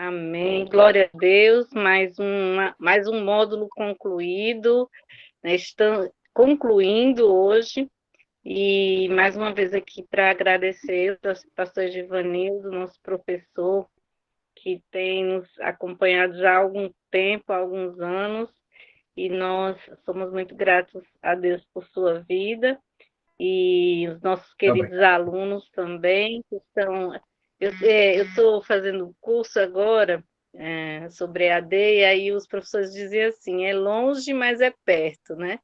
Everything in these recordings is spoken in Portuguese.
Amém. Glória a Deus. Mais um módulo concluído, né? Estamos concluindo hoje. E mais uma vez aqui para agradecer ao pastor Givanildo, nosso professor, que tem nos acompanhado já há algum tempo, há alguns anos, e nós somos muito gratos a Deus por sua vida, e os nossos Também. queridos alunos também, que estão. Eu estou fazendo curso agora sobre EAD, e aí os professores diziam assim: é longe, mas é perto, né?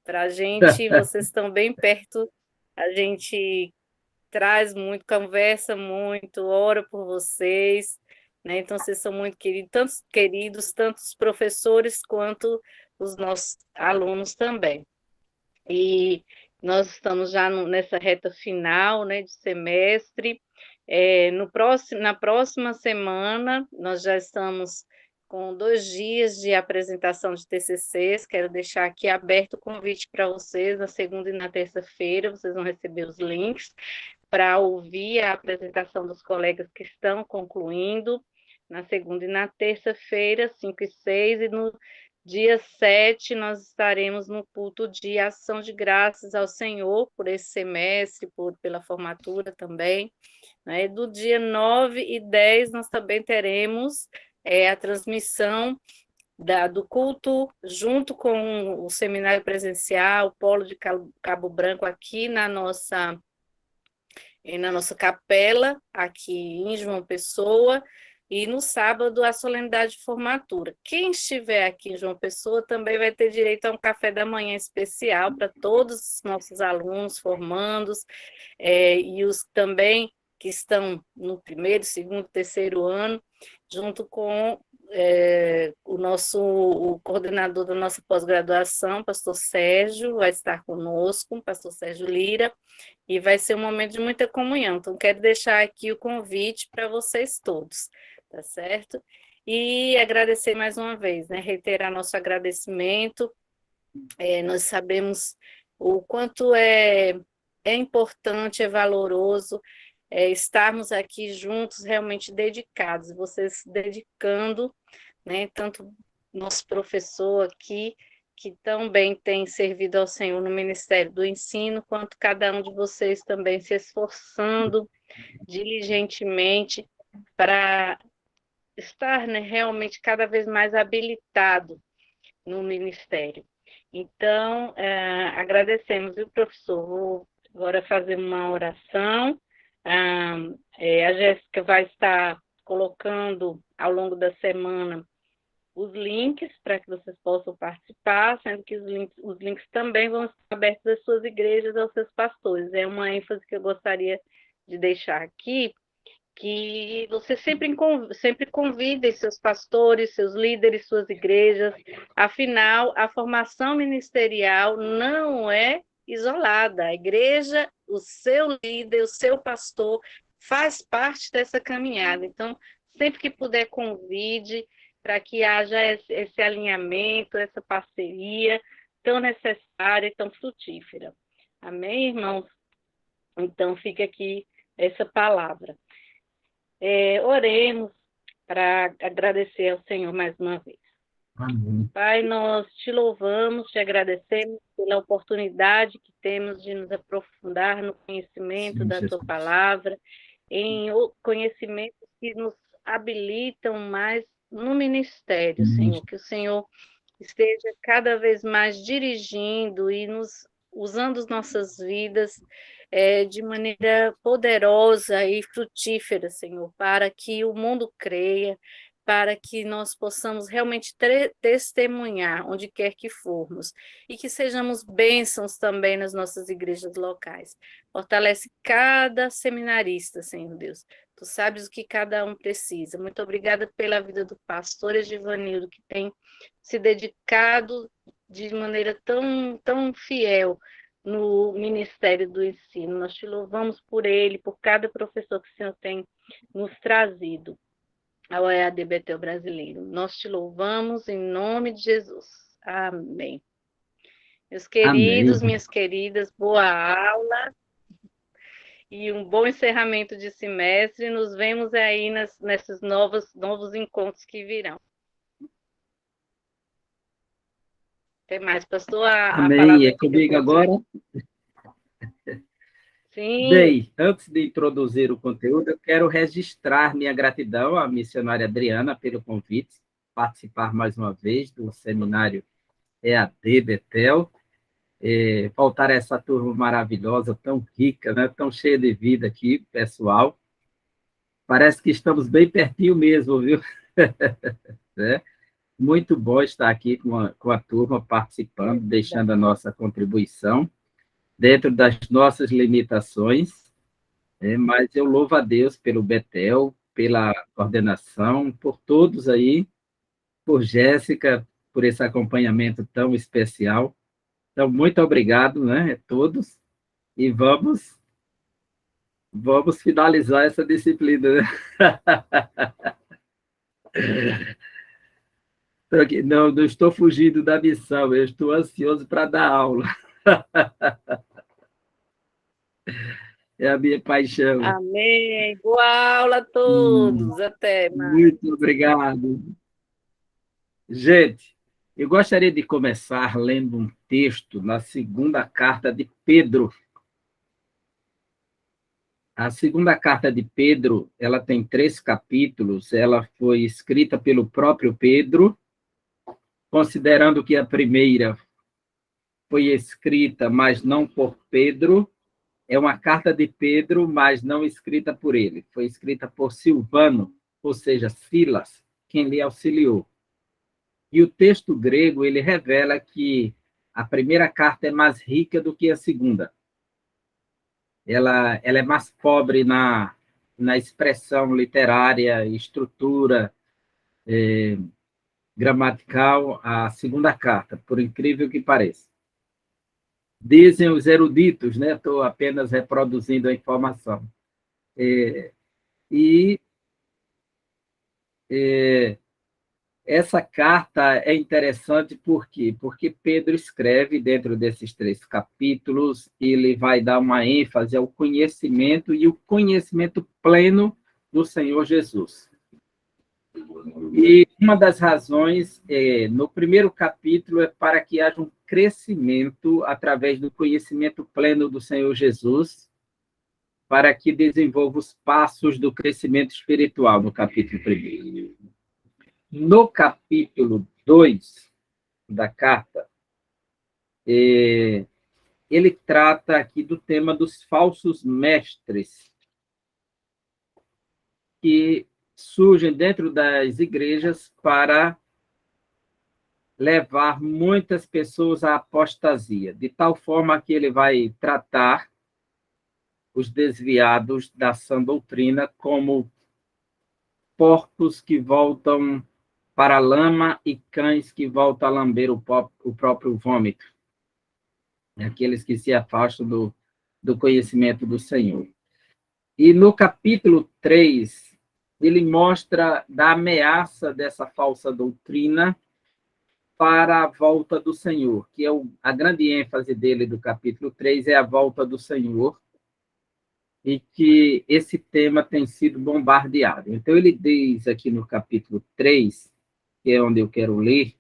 Para a gente, vocês estão bem perto, a gente traz muito, conversa muito, ora por vocês, né? Então, vocês são muito queridos, tanto os professores quanto os nossos alunos também. E nós estamos já nessa reta final, né, de semestre. Na próxima semana, nós já estamos com 2 dias de apresentação de TCCs. Quero deixar aqui aberto o convite para vocês, na segunda e na terça-feira, vocês vão receber os links para ouvir a apresentação dos colegas que estão concluindo, na segunda e na terça-feira, 5 e 6, e no dia 7 nós estaremos no culto de ação de graças ao Senhor por esse semestre, pela formatura também, né? Do dia 9 e 10 nós também teremos a transmissão do culto, junto com o seminário presencial, o Polo de Cabo Branco, aqui na nossa capela, aqui em João Pessoa, e no sábado a solenidade de formatura. Quem estiver aqui em João Pessoa também vai ter direito a um café da manhã especial para todos os nossos alunos formandos, e os também que estão no primeiro, segundo, terceiro ano, junto com o coordenador da nossa pós-graduação, pastor Sérgio, vai estar conosco, pastor Sérgio Lira, e vai ser um momento de muita comunhão. Então, quero deixar aqui o convite para vocês todos, tá certo? E agradecer mais uma vez, né? Reiterar nosso agradecimento. Nós sabemos o quanto é importante, é valoroso estarmos aqui juntos, realmente dedicados, vocês se dedicando, né? Tanto nosso professor aqui, que também tem servido ao Senhor no Ministério do Ensino, quanto cada um de vocês também se esforçando diligentemente para estar, né, realmente cada vez mais habilitado no Ministério. Então, agradecemos, viu, professor? Vou agora fazer uma oração. A Jéssica vai estar colocando ao longo da semana os links para que vocês possam participar, sendo que os links também vão estar abertos às suas igrejas, aos seus pastores. É uma ênfase que eu gostaria de deixar aqui, que você sempre convidem seus pastores, seus líderes, suas igrejas. Afinal, a formação ministerial não é isolada. A igreja, o seu líder, o seu pastor, faz parte dessa caminhada. Então, sempre que puder, convide para que haja esse alinhamento, essa parceria tão necessária e tão frutífera. Amém, irmãos? Então, fica aqui essa palavra. Oremos para agradecer ao Senhor mais uma vez. Amém. Pai, nós te louvamos, te agradecemos pela oportunidade que temos de nos aprofundar no conhecimento Sim, da tua Jesus. palavra, em conhecimentos que nos habilitam mais no ministério, Sim, Senhor. Que o Senhor esteja cada vez mais dirigindo e nos usando as nossas vidas de maneira poderosa e frutífera, Senhor, para que o mundo creia, para que nós possamos realmente testemunhar onde quer que formos e que sejamos bênçãos também nas nossas igrejas locais. Fortalece cada seminarista, Senhor Deus. Tu sabes o que cada um precisa. Muito obrigada pela vida do pastor Egivanildo, que tem se dedicado de maneira tão fiel no Ministério do Ensino. Nós te louvamos por ele, por cada professor que o Senhor tem nos trazido ao EAD brasileiro. Nós te louvamos em nome de Jesus. Amém. Meus queridos, Amém. minhas queridas, boa aula. e um bom encerramento de semestre. Nos vemos aí nesses novos encontros que virão. Até mais, pastor. A Amém. palavra É fica comigo agora? contigo. Sim. Bem, antes de introduzir o conteúdo, eu quero registrar minha gratidão à missionária Adriana pelo convite, participar mais uma vez do seminário EAD Betel, voltar a essa turma maravilhosa, tão rica, né? Tão cheia de vida aqui, pessoal. Parece que estamos bem pertinho mesmo, viu? Né? Muito bom estar aqui com a turma participando, deixando a nossa contribuição dentro das nossas limitações, mas eu louvo a Deus pelo Betel, pela coordenação, por todos aí, por Jéssica, por esse acompanhamento tão especial. Então, muito obrigado, né, a todos, e vamos finalizar essa disciplina, né? Não, não estou fugindo da missão, eu estou ansioso para dar aula. É a minha paixão. Amém. Boa aula a todos. Até mais. Muito obrigado. Gente, eu gostaria de começar lendo um texto na segunda carta de Pedro. A segunda carta de Pedro, ela tem 3 capítulos, ela foi escrita pelo próprio Pedro, considerando que a primeira foi escrita, mas não por Pedro, é uma carta de Pedro, mas não escrita por ele. Foi escrita por Silvano, ou seja, Silas, quem lhe auxiliou. E o texto grego, ele revela que a primeira carta é mais rica do que a segunda. Ela é mais pobre na expressão literária, estrutura gramatical, a segunda carta, por incrível que pareça. Dizem os eruditos, né? Estou apenas reproduzindo a informação. E essa carta é interessante por quê? Porque Pedro escreve dentro desses 3 capítulos, ele vai dar uma ênfase ao conhecimento e o conhecimento pleno do Senhor Jesus. E uma das razões, no primeiro capítulo, é para que haja um crescimento através do conhecimento pleno do Senhor Jesus, para que desenvolva os passos do crescimento espiritual, no capítulo 1. No capítulo 2 da carta, ele trata aqui do tema dos falsos mestres que surgem dentro das igrejas para levar muitas pessoas à apostasia, de tal forma que ele vai tratar os desviados da sã doutrina como porcos que voltam para a lama e cães que voltam a lamber o próprio vômito. Aqueles que se afastam do conhecimento do Senhor. E no capítulo 3, ele mostra da ameaça dessa falsa doutrina para a volta do Senhor, que é a grande ênfase dele do capítulo 3 é a volta do Senhor, e que esse tema tem sido bombardeado. Então, ele diz aqui no capítulo 3, que é onde eu quero ler,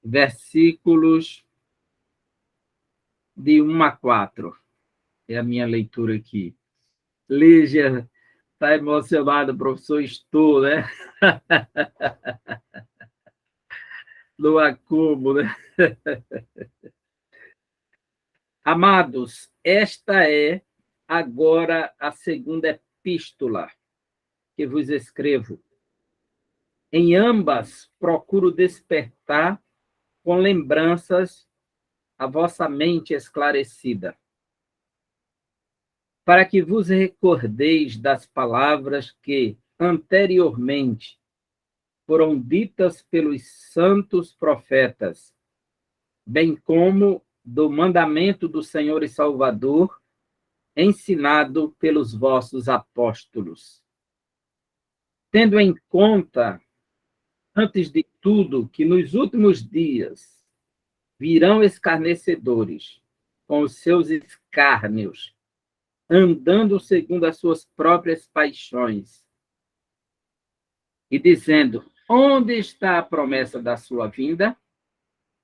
versículos de 1 a 4. É a minha leitura aqui. Lígia está emocionada, professor, estou, né? No acúmulo, né? Amados, esta é agora a segunda epístola que vos escrevo. Em ambas procuro despertar com lembranças a vossa mente esclarecida, para que vos recordeis das palavras que anteriormente foram ditas pelos santos profetas, bem como do mandamento do Senhor e Salvador, ensinado pelos vossos apóstolos. Tendo em conta, antes de tudo, que nos últimos dias virão escarnecedores, com os seus escárnios, andando segundo as suas próprias paixões, e dizendo: onde está a promessa da sua vinda?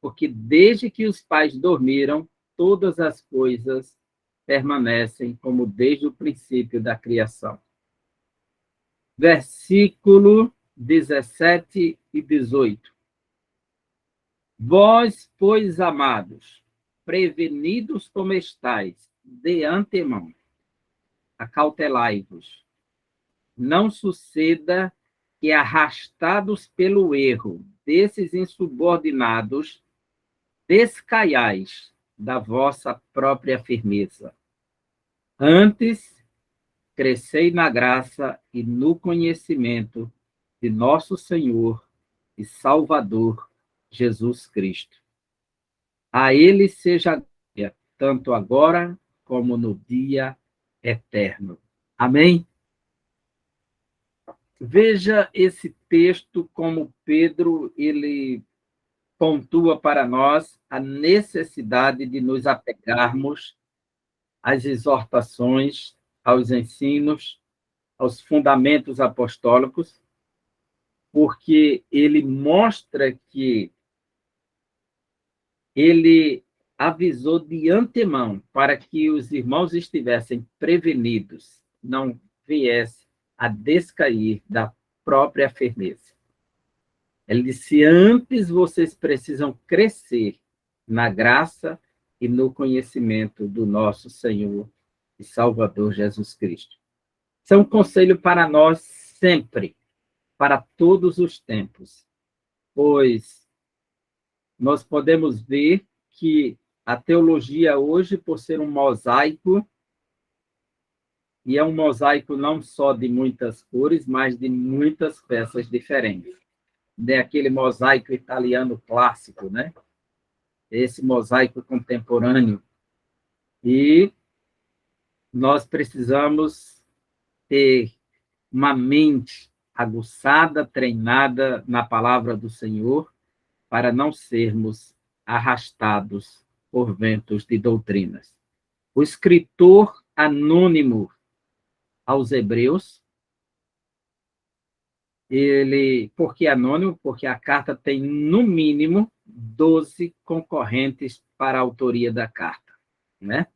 Porque desde que os pais dormiram, todas as coisas permanecem como desde o princípio da criação. Versículo 17 e 18. Vós, pois, amados, prevenidos como estáis, de antemão, acautelai-vos. Não suceda que, arrastados pelo erro desses insubordinados, descaiais da vossa própria firmeza. Antes, crescei na graça e no conhecimento de nosso Senhor e Salvador, Jesus Cristo. A Ele seja a glória, tanto agora como no dia eterno. Amém? Veja esse texto como Pedro, ele pontua para nós a necessidade de nos apegarmos às exortações, aos ensinos, aos fundamentos apostólicos, porque ele mostra que ele avisou de antemão para que os irmãos estivessem prevenidos, não viesse a descair da própria firmeza. Ele disse: antes vocês precisam crescer na graça e no conhecimento do nosso Senhor e Salvador Jesus Cristo. Isso é um conselho para nós sempre, para todos os tempos, pois nós podemos ver que a teologia hoje, por ser um mosaico, e é um mosaico não só de muitas cores, mas de muitas peças diferentes. Aquele mosaico italiano clássico, né? Esse mosaico contemporâneo. E nós precisamos ter uma mente aguçada, treinada na palavra do Senhor, para não sermos arrastados por ventos de doutrinas. O escritor anônimo aos Hebreus, por que anônimo? Porque a carta tem, no mínimo, 12 concorrentes para a autoria da carta, né?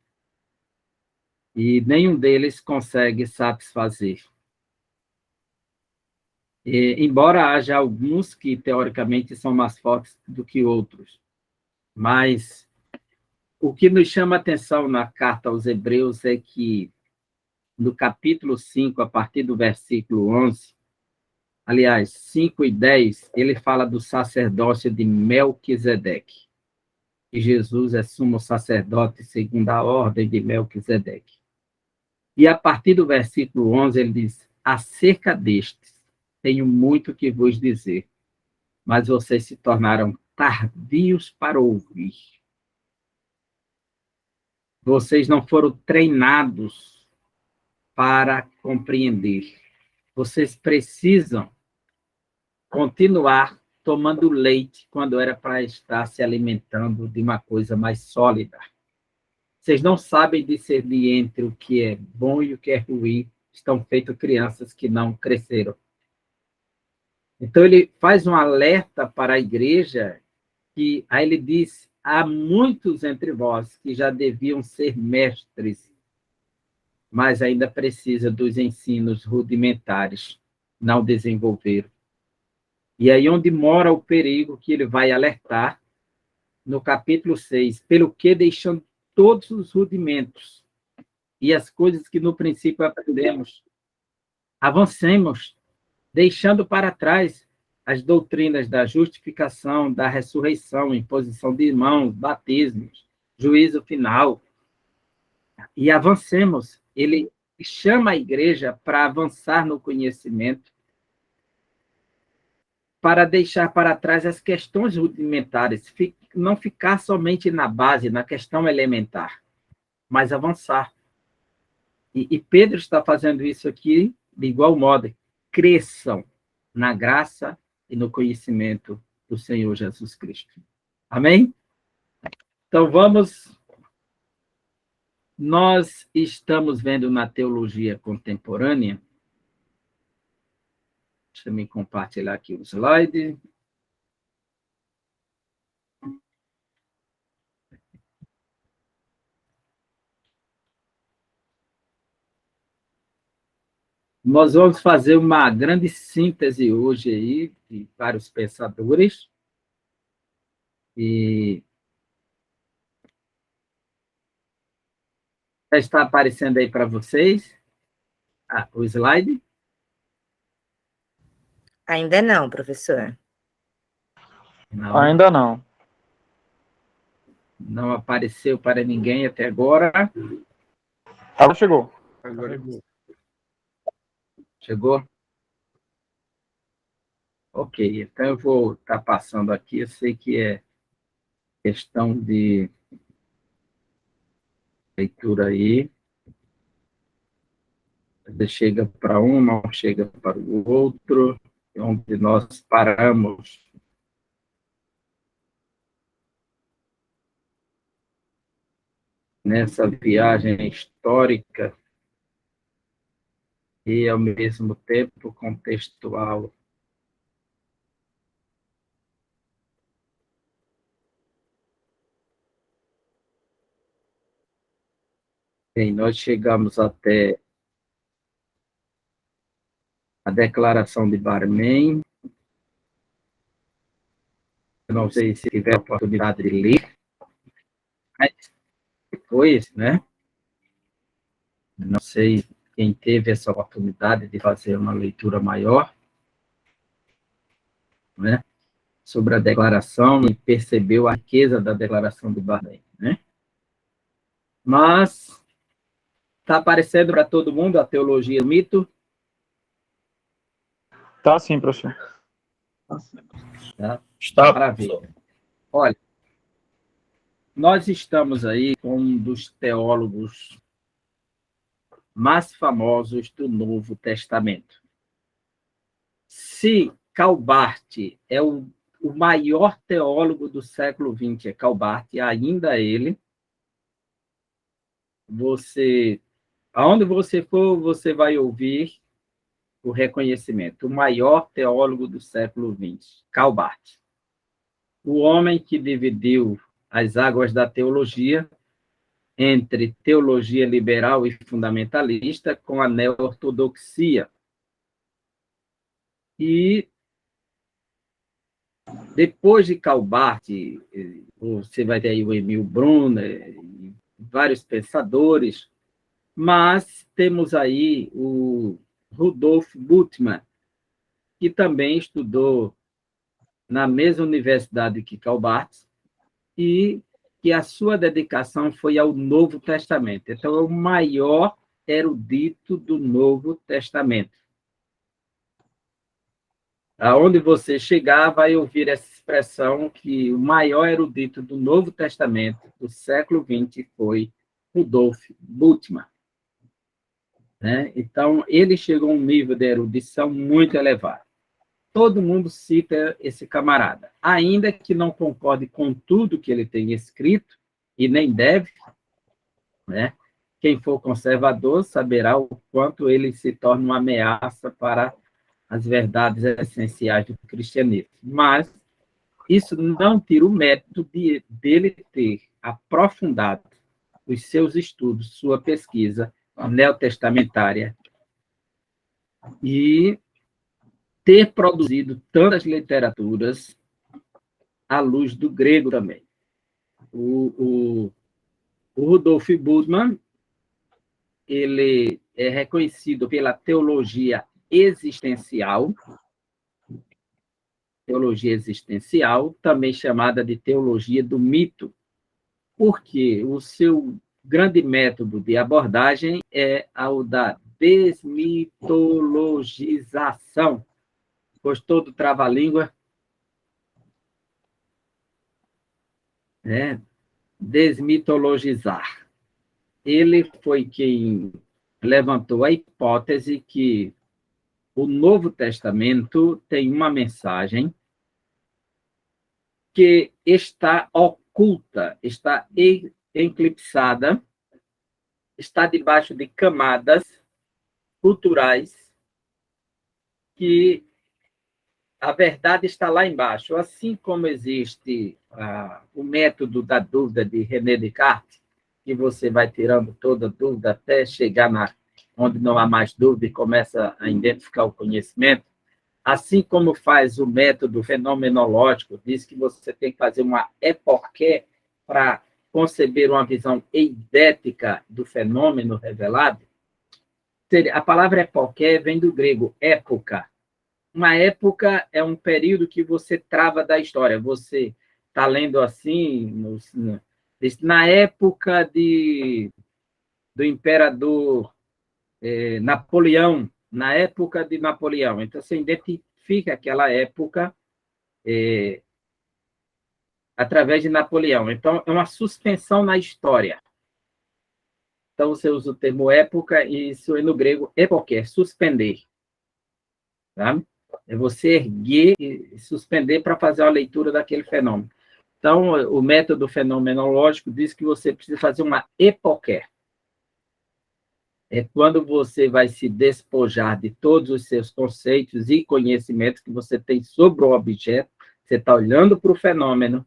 E nenhum deles consegue satisfazer. Embora haja alguns que, teoricamente, são mais fortes do que outros. Mas o que nos chama a atenção na carta aos Hebreus é que, no capítulo 5, a partir do versículo 11, aliás, 5 e 10, ele fala do sacerdócio de Melquisedeque. E Jesus é sumo sacerdote segundo a ordem de Melquisedeque. E a partir do versículo 11, ele diz: acerca destes, tenho muito que vos dizer, mas vocês se tornaram tardios para ouvir. Vocês não foram treinados para compreender. Vocês precisam continuar tomando leite quando era para estar se alimentando de uma coisa mais sólida. Vocês não sabem discernir entre o que é bom e o que é ruim. Estão feitos crianças que não cresceram. Então, ele faz um alerta para a igreja, que aí ele diz: há muitos entre vós que já deviam ser mestres, mas ainda precisa dos ensinos rudimentares, não desenvolveram. E aí onde mora o perigo que ele vai alertar, no capítulo 6, pelo que deixando todos os rudimentos e as coisas que no princípio aprendemos, avancemos, deixando para trás as doutrinas da justificação, da ressurreição, imposição de mãos, batismos, juízo final, e avancemos. Ele chama a igreja para avançar no conhecimento, para deixar para trás as questões rudimentares, não ficar somente na base, na questão elementar, mas avançar. E Pedro está fazendo isso aqui de igual modo. Cresçam na graça e no conhecimento do Senhor Jesus Cristo. Amém? Então, vamos Nós estamos vendo na teologia contemporânea, deixa eu compartilhar aqui o slide. Nós vamos fazer uma grande síntese hoje aí de vários pensadores. E já está aparecendo aí para vocês o slide? Ainda não, professor. Não. Ainda não. Não apareceu para ninguém até agora. Agora chegou. Chegou? Ok, então eu vou estar passando aqui. Eu sei que é questão de leitura aí. Você chega para uma, chega para o outro, onde nós paramos. Nessa viagem histórica e, ao mesmo tempo, contextual. Bem, nós chegamos até a Declaração de Barmen. Eu não sei se tiver a oportunidade de ler, mas depois, né? Não sei quem teve essa oportunidade de fazer uma leitura maior, né? Sobre a declaração e percebeu a riqueza da Declaração de Barmen, né? Mas está aparecendo para todo mundo a teologia do mito? Tá sim, professor. Tá? Está. Maravilha. Olha, nós estamos aí com um dos teólogos mais famosos do Novo Testamento. Se Calbart é o maior teólogo do século XX, é Calbart, ainda ele, aonde você for, você vai ouvir o reconhecimento. O maior teólogo do século XX, Calbart. O homem que dividiu as águas da teologia entre teologia liberal e fundamentalista com a neo-ortodoxia. E depois de Calbart, você vai ter aí o Emil Brunner, vários pensadores, mas temos aí o Rudolf Bultmann, que também estudou na mesma universidade que Calbart, e que a sua dedicação foi ao Novo Testamento. Então, é o maior erudito do Novo Testamento. Aonde você chegar, vai ouvir essa expressão que o maior erudito do Novo Testamento do século XX foi Rudolf Bultmann. Né? Então, ele chegou a um nível de erudição muito elevado. Todo mundo cita esse camarada, ainda que não concorde com tudo que ele tem escrito, e nem deve, né? Quem for conservador saberá o quanto ele se torna uma ameaça para as verdades essenciais do cristianismo. Mas isso não tira o mérito dele ter aprofundado os seus estudos, sua pesquisa neotestamentária e ter produzido tantas literaturas à luz do grego também. O Rudolf Bultmann, ele é reconhecido pela teologia existencial, também chamada de teologia do mito, porque o seu grande método de abordagem é o da desmitologização. Gostou do trava-língua? Desmitologizar. Ele foi quem levantou a hipótese que o Novo Testamento tem uma mensagem que está oculta, está eclipsada está debaixo de camadas culturais que a verdade está lá embaixo. Assim como existe o método da dúvida de René Descartes, que você vai tirando toda dúvida até chegar onde não há mais dúvida e começa a identificar o conhecimento, assim como faz o método fenomenológico, diz que você tem que fazer uma époque para conceber uma visão eidética do fenômeno revelado. A palavra époque vem do grego época. Uma época é um período que você trava da história. Você está lendo assim, na época do imperador Napoleão, na época de Napoleão. Então, você identifica aquela época através de Napoleão. Então, é uma suspensão na história. Então, você usa o termo época, e isso é no grego époque, suspender. Tá? É você erguer e suspender para fazer a leitura daquele fenômeno. Então, o método fenomenológico diz que você precisa fazer uma époque. É quando você vai se despojar de todos os seus conceitos e conhecimentos que você tem sobre o objeto, você está olhando para o fenômeno,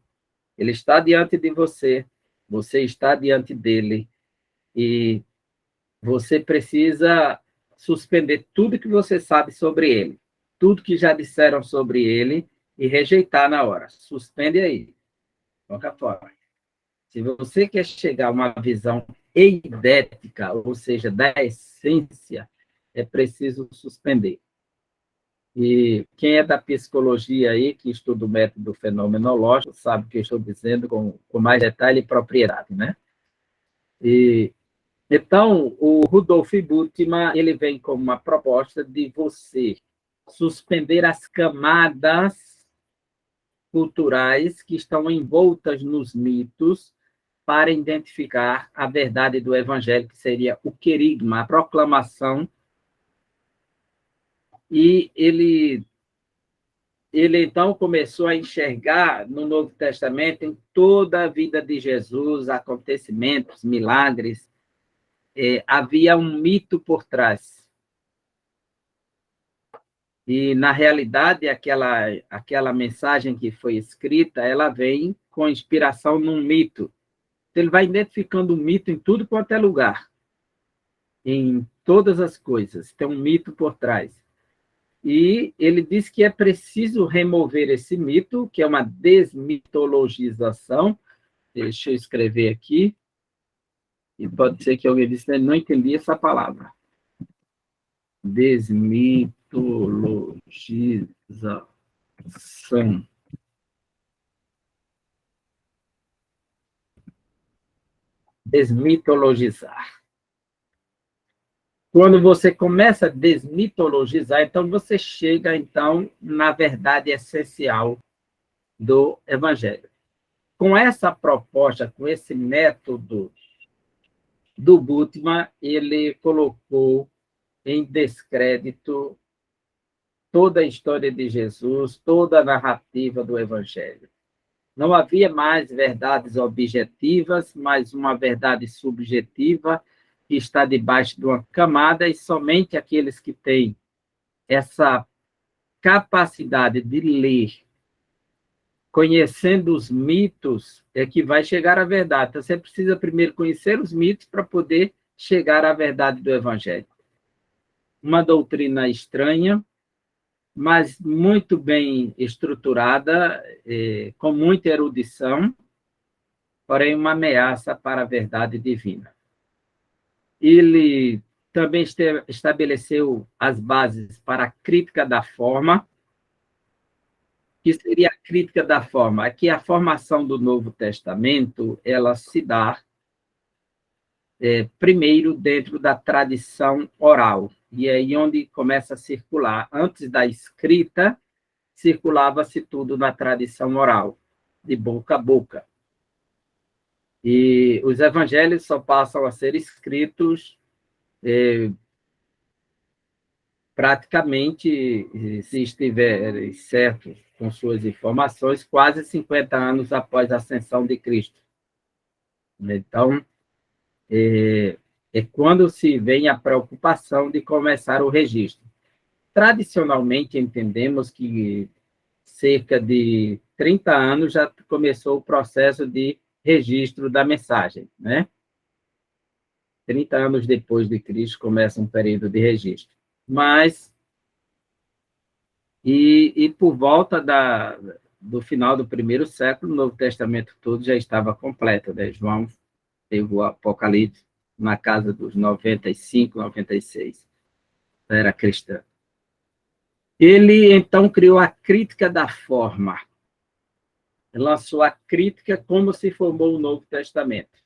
ele está diante de você, você está diante dele, e você precisa suspender tudo que você sabe sobre ele, tudo que já disseram sobre ele, e rejeitar na hora. Suspende aí. Coloca fora. Se você quer chegar a uma visão eidética, ou seja, da essência, é preciso suspender. E quem é da psicologia aí, que estuda o método fenomenológico, sabe o que eu estou dizendo com mais detalhe e propriedade, né? Então, o Rudolf Bultmann, ele vem com uma proposta de você suspender as camadas culturais que estão envoltas nos mitos para identificar a verdade do evangelho, que seria o querigma, a proclamação. E ele então começou a enxergar no Novo Testamento, em toda a vida de Jesus, acontecimentos, milagres, havia um mito por trás. E, na realidade, aquela mensagem que foi escrita, ela vem com inspiração num mito. Ele vai identificando o mito em tudo quanto é lugar, em todas as coisas. Tem um mito por trás. E ele diz que é preciso remover esse mito, que é uma desmitologização. Deixa eu escrever aqui. E pode ser que alguém disse que não entendi essa palavra. Desmitologização. Desmitologizar. Quando você começa a desmitologizar, então você chega então na verdade essencial do evangelho. Com essa proposta, com esse método do Bultmann, ele colocou em descrédito toda a história de Jesus, toda a narrativa do evangelho. Não havia mais verdades objetivas, mas uma verdade subjetiva que está debaixo de uma camada, e somente aqueles que têm essa capacidade de ler, conhecendo os mitos, é que vai chegar à verdade. Então, você precisa primeiro conhecer os mitos para poder chegar à verdade do Evangelho. Uma doutrina estranha, mas muito bem estruturada, com muita erudição, porém uma ameaça para a verdade divina. Ele também estabeleceu as bases para a crítica da forma, que seria a crítica da forma. Aqui a formação do Novo Testamento, ela se dá primeiro dentro da tradição oral, e é aí onde começa a circular. Antes da escrita, circulava-se tudo na tradição oral, de boca a boca. E os evangelhos só passam a ser escritos praticamente, se estiver certo com suas informações, quase 50 anos após a ascensão de Cristo. Então, É quando se vem a preocupação de começar o registro. Tradicionalmente, entendemos que cerca de 30 anos já começou o processo de registro da mensagem, né? 30 anos depois de Cristo começa um período de registro. Mas, por volta do final do primeiro século, o Novo Testamento todo já estava completo, né? João teve o Apocalipse na casa dos 95, 96, era cristã. Ele, então, criou a crítica da forma, lançou a crítica como se formou o Novo Testamento.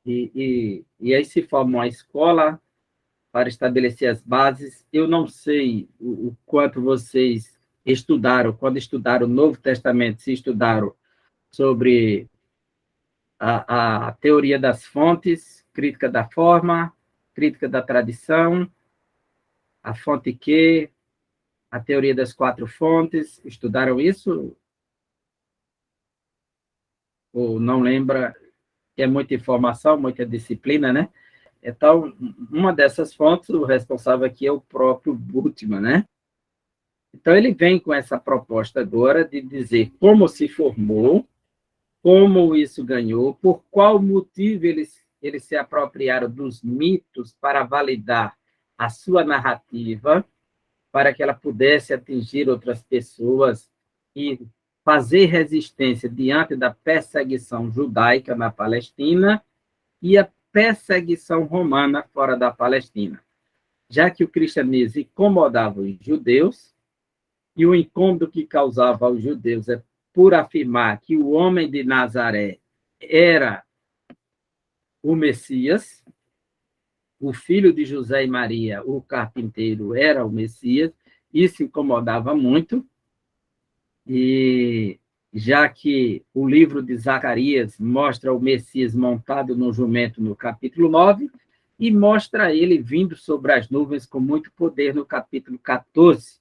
E aí se formou a escola para estabelecer as bases. Eu não sei o quanto vocês estudaram, quando estudaram o Novo Testamento, se estudaram sobre a teoria das fontes, crítica da forma, crítica da tradição, a fonte Q, a teoria das 4 fontes. Estudaram isso? Ou não lembra? Que é muita informação, muita disciplina, né? Então, uma dessas fontes, o responsável aqui é o próprio Bultmann, né? Então, ele vem com essa proposta agora de dizer como se formou, como isso ganhou, por qual motivo eles se apropriaram dos mitos para validar a sua narrativa, para que ela pudesse atingir outras pessoas e fazer resistência diante da perseguição judaica na Palestina e a perseguição romana fora da Palestina, já que o cristianismo incomodava os judeus, e o incômodo que causava aos judeus é por afirmar que o homem de Nazaré era o Messias, o filho de José e Maria, o carpinteiro, era o Messias. Isso incomodava muito, e já que o livro de Zacarias mostra o Messias montado no jumento no capítulo 9, e mostra ele vindo sobre as nuvens com muito poder no capítulo 14.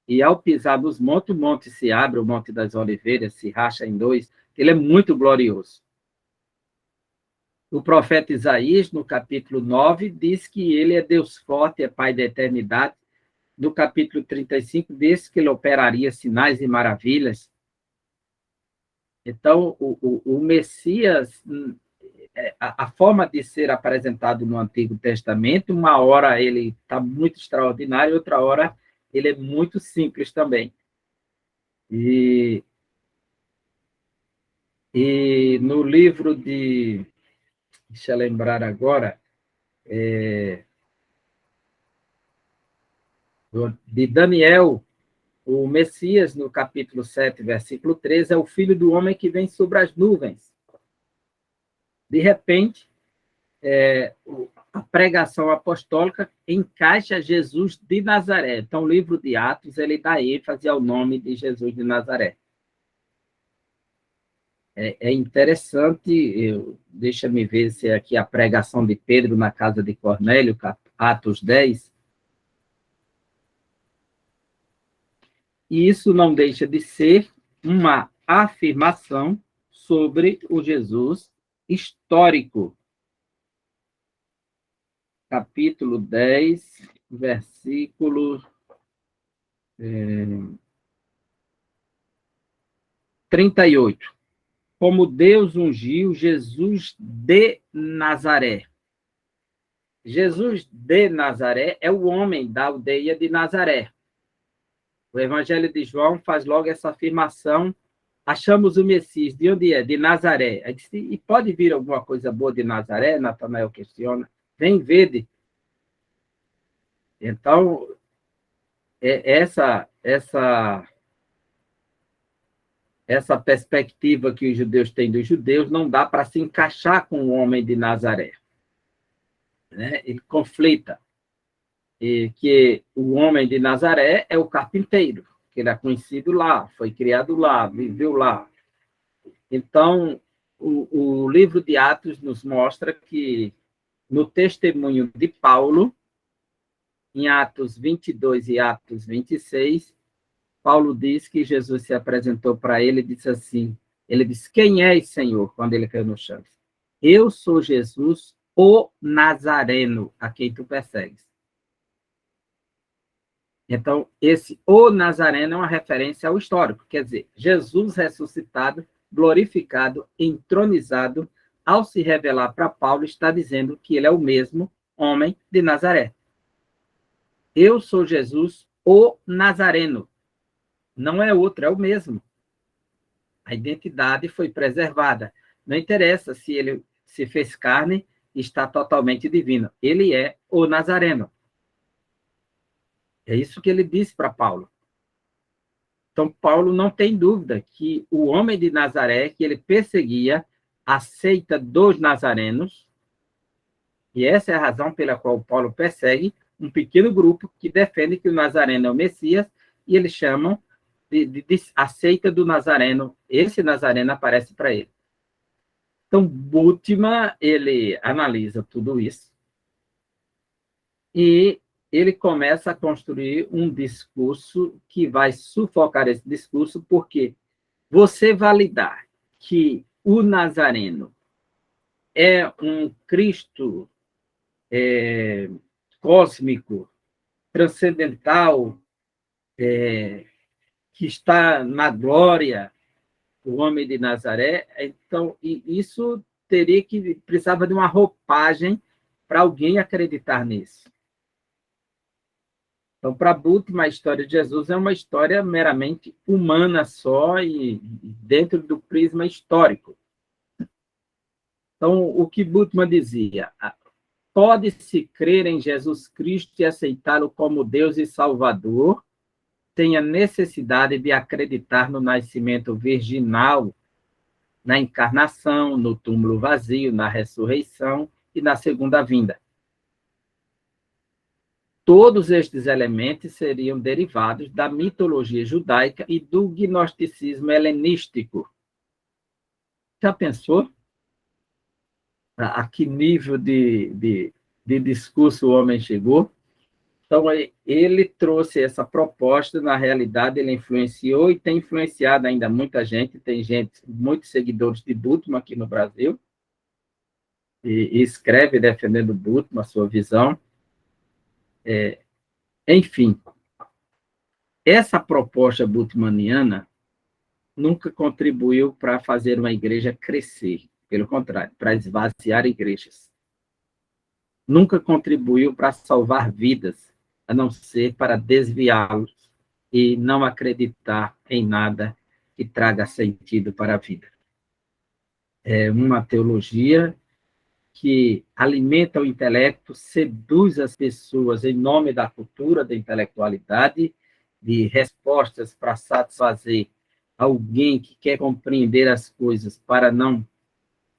E ao pisar nos montes, o monte se abre, o Monte das Oliveiras se racha em dois. Ele é muito glorioso. O profeta Isaías, no capítulo 9, diz que ele é Deus forte, é Pai da eternidade. No capítulo 35, diz que ele operaria sinais e maravilhas. Então, o Messias, a forma de ser apresentado no Antigo Testamento, uma hora ele está muito extraordinário, outra hora ele é muito simples também. E no livro deixa eu lembrar agora, de Daniel, o Messias, no capítulo 7, versículo 13, é o filho do homem que vem sobre as nuvens. De repente, a pregação apostólica encaixa Jesus de Nazaré. Então, o livro de Atos, ele dá ênfase ao nome de Jesus de Nazaré. É interessante, deixa-me ver se é aqui a pregação de Pedro na casa de Cornélio, Atos 10. E isso não deixa de ser uma afirmação sobre o Jesus histórico. Capítulo 10, versículo 38. Como Deus ungiu Jesus de Nazaré. Jesus de Nazaré é o homem da aldeia de Nazaré. O Evangelho de João faz logo essa afirmação: achamos o Messias. De onde é? De Nazaré. Aí disse, e pode vir alguma coisa boa de Nazaré? Natanael questiona. Vem, vede. Então, essa perspectiva que os judeus têm dos judeus não dá para se encaixar com o homem de Nazaré, né? Ele conflita. E que o homem de Nazaré é o carpinteiro, que ele é conhecido lá, foi criado lá, viveu lá. Então, o livro de Atos nos mostra que, no testemunho de Paulo, em Atos 22 e Atos 26, Paulo diz que Jesus se apresentou para ele e disse assim, ele disse, quem és, Senhor? Quando ele caiu no chão. Eu sou Jesus, o Nazareno, a quem tu persegues. Então, esse o Nazareno é uma referência ao histórico, quer dizer, Jesus ressuscitado, glorificado, entronizado, ao se revelar para Paulo, está dizendo que ele é o mesmo homem de Nazaré. Eu sou Jesus, o Nazareno. Não é outro, é o mesmo. A identidade foi preservada. Não interessa se ele se fez carne e está totalmente divino. Ele é o Nazareno. É isso que ele disse para Paulo. Então, Paulo não tem dúvida que o homem de Nazaré, que ele perseguia, a seita dos nazarenos, e essa é a razão pela qual Paulo persegue um pequeno grupo que defende que o Nazareno é o Messias, e eles chamam de a seita do Nazareno. Esse Nazareno aparece para ele. Então, Bultmann, ele analisa tudo isso e ele começa a construir um discurso que vai sufocar esse discurso, porque você validar que o Nazareno é um Cristo cósmico, transcendental, que está na glória, o homem de Nazaré, então isso precisava de uma roupagem para alguém acreditar nisso. Então, para Bultmann, a história de Jesus é uma história meramente humana só e dentro do prisma histórico. Então, o que Bultmann dizia? Pode-se crer em Jesus Cristo e aceitá-lo como Deus e Salvador, sem a necessidade de acreditar no nascimento virginal, na encarnação, no túmulo vazio, na ressurreição e na segunda vinda. Todos estes elementos seriam derivados da mitologia judaica e do gnosticismo helenístico. Já pensou? A que nível de discurso o homem chegou? Então, ele trouxe essa proposta, na realidade, ele influenciou e tem influenciado ainda muita gente, tem gente, muitos seguidores de Bultmann aqui no Brasil, e escreve defendendo Bultmann, a sua visão. Enfim, essa proposta bultmanniana nunca contribuiu para fazer uma igreja crescer, pelo contrário, para esvaziar igrejas. Nunca contribuiu para salvar vidas, a não ser para desviá-los e não acreditar em nada que traga sentido para a vida. É uma teologia que alimenta o intelecto, seduz as pessoas em nome da cultura, da intelectualidade, de respostas para satisfazer alguém que quer compreender as coisas para não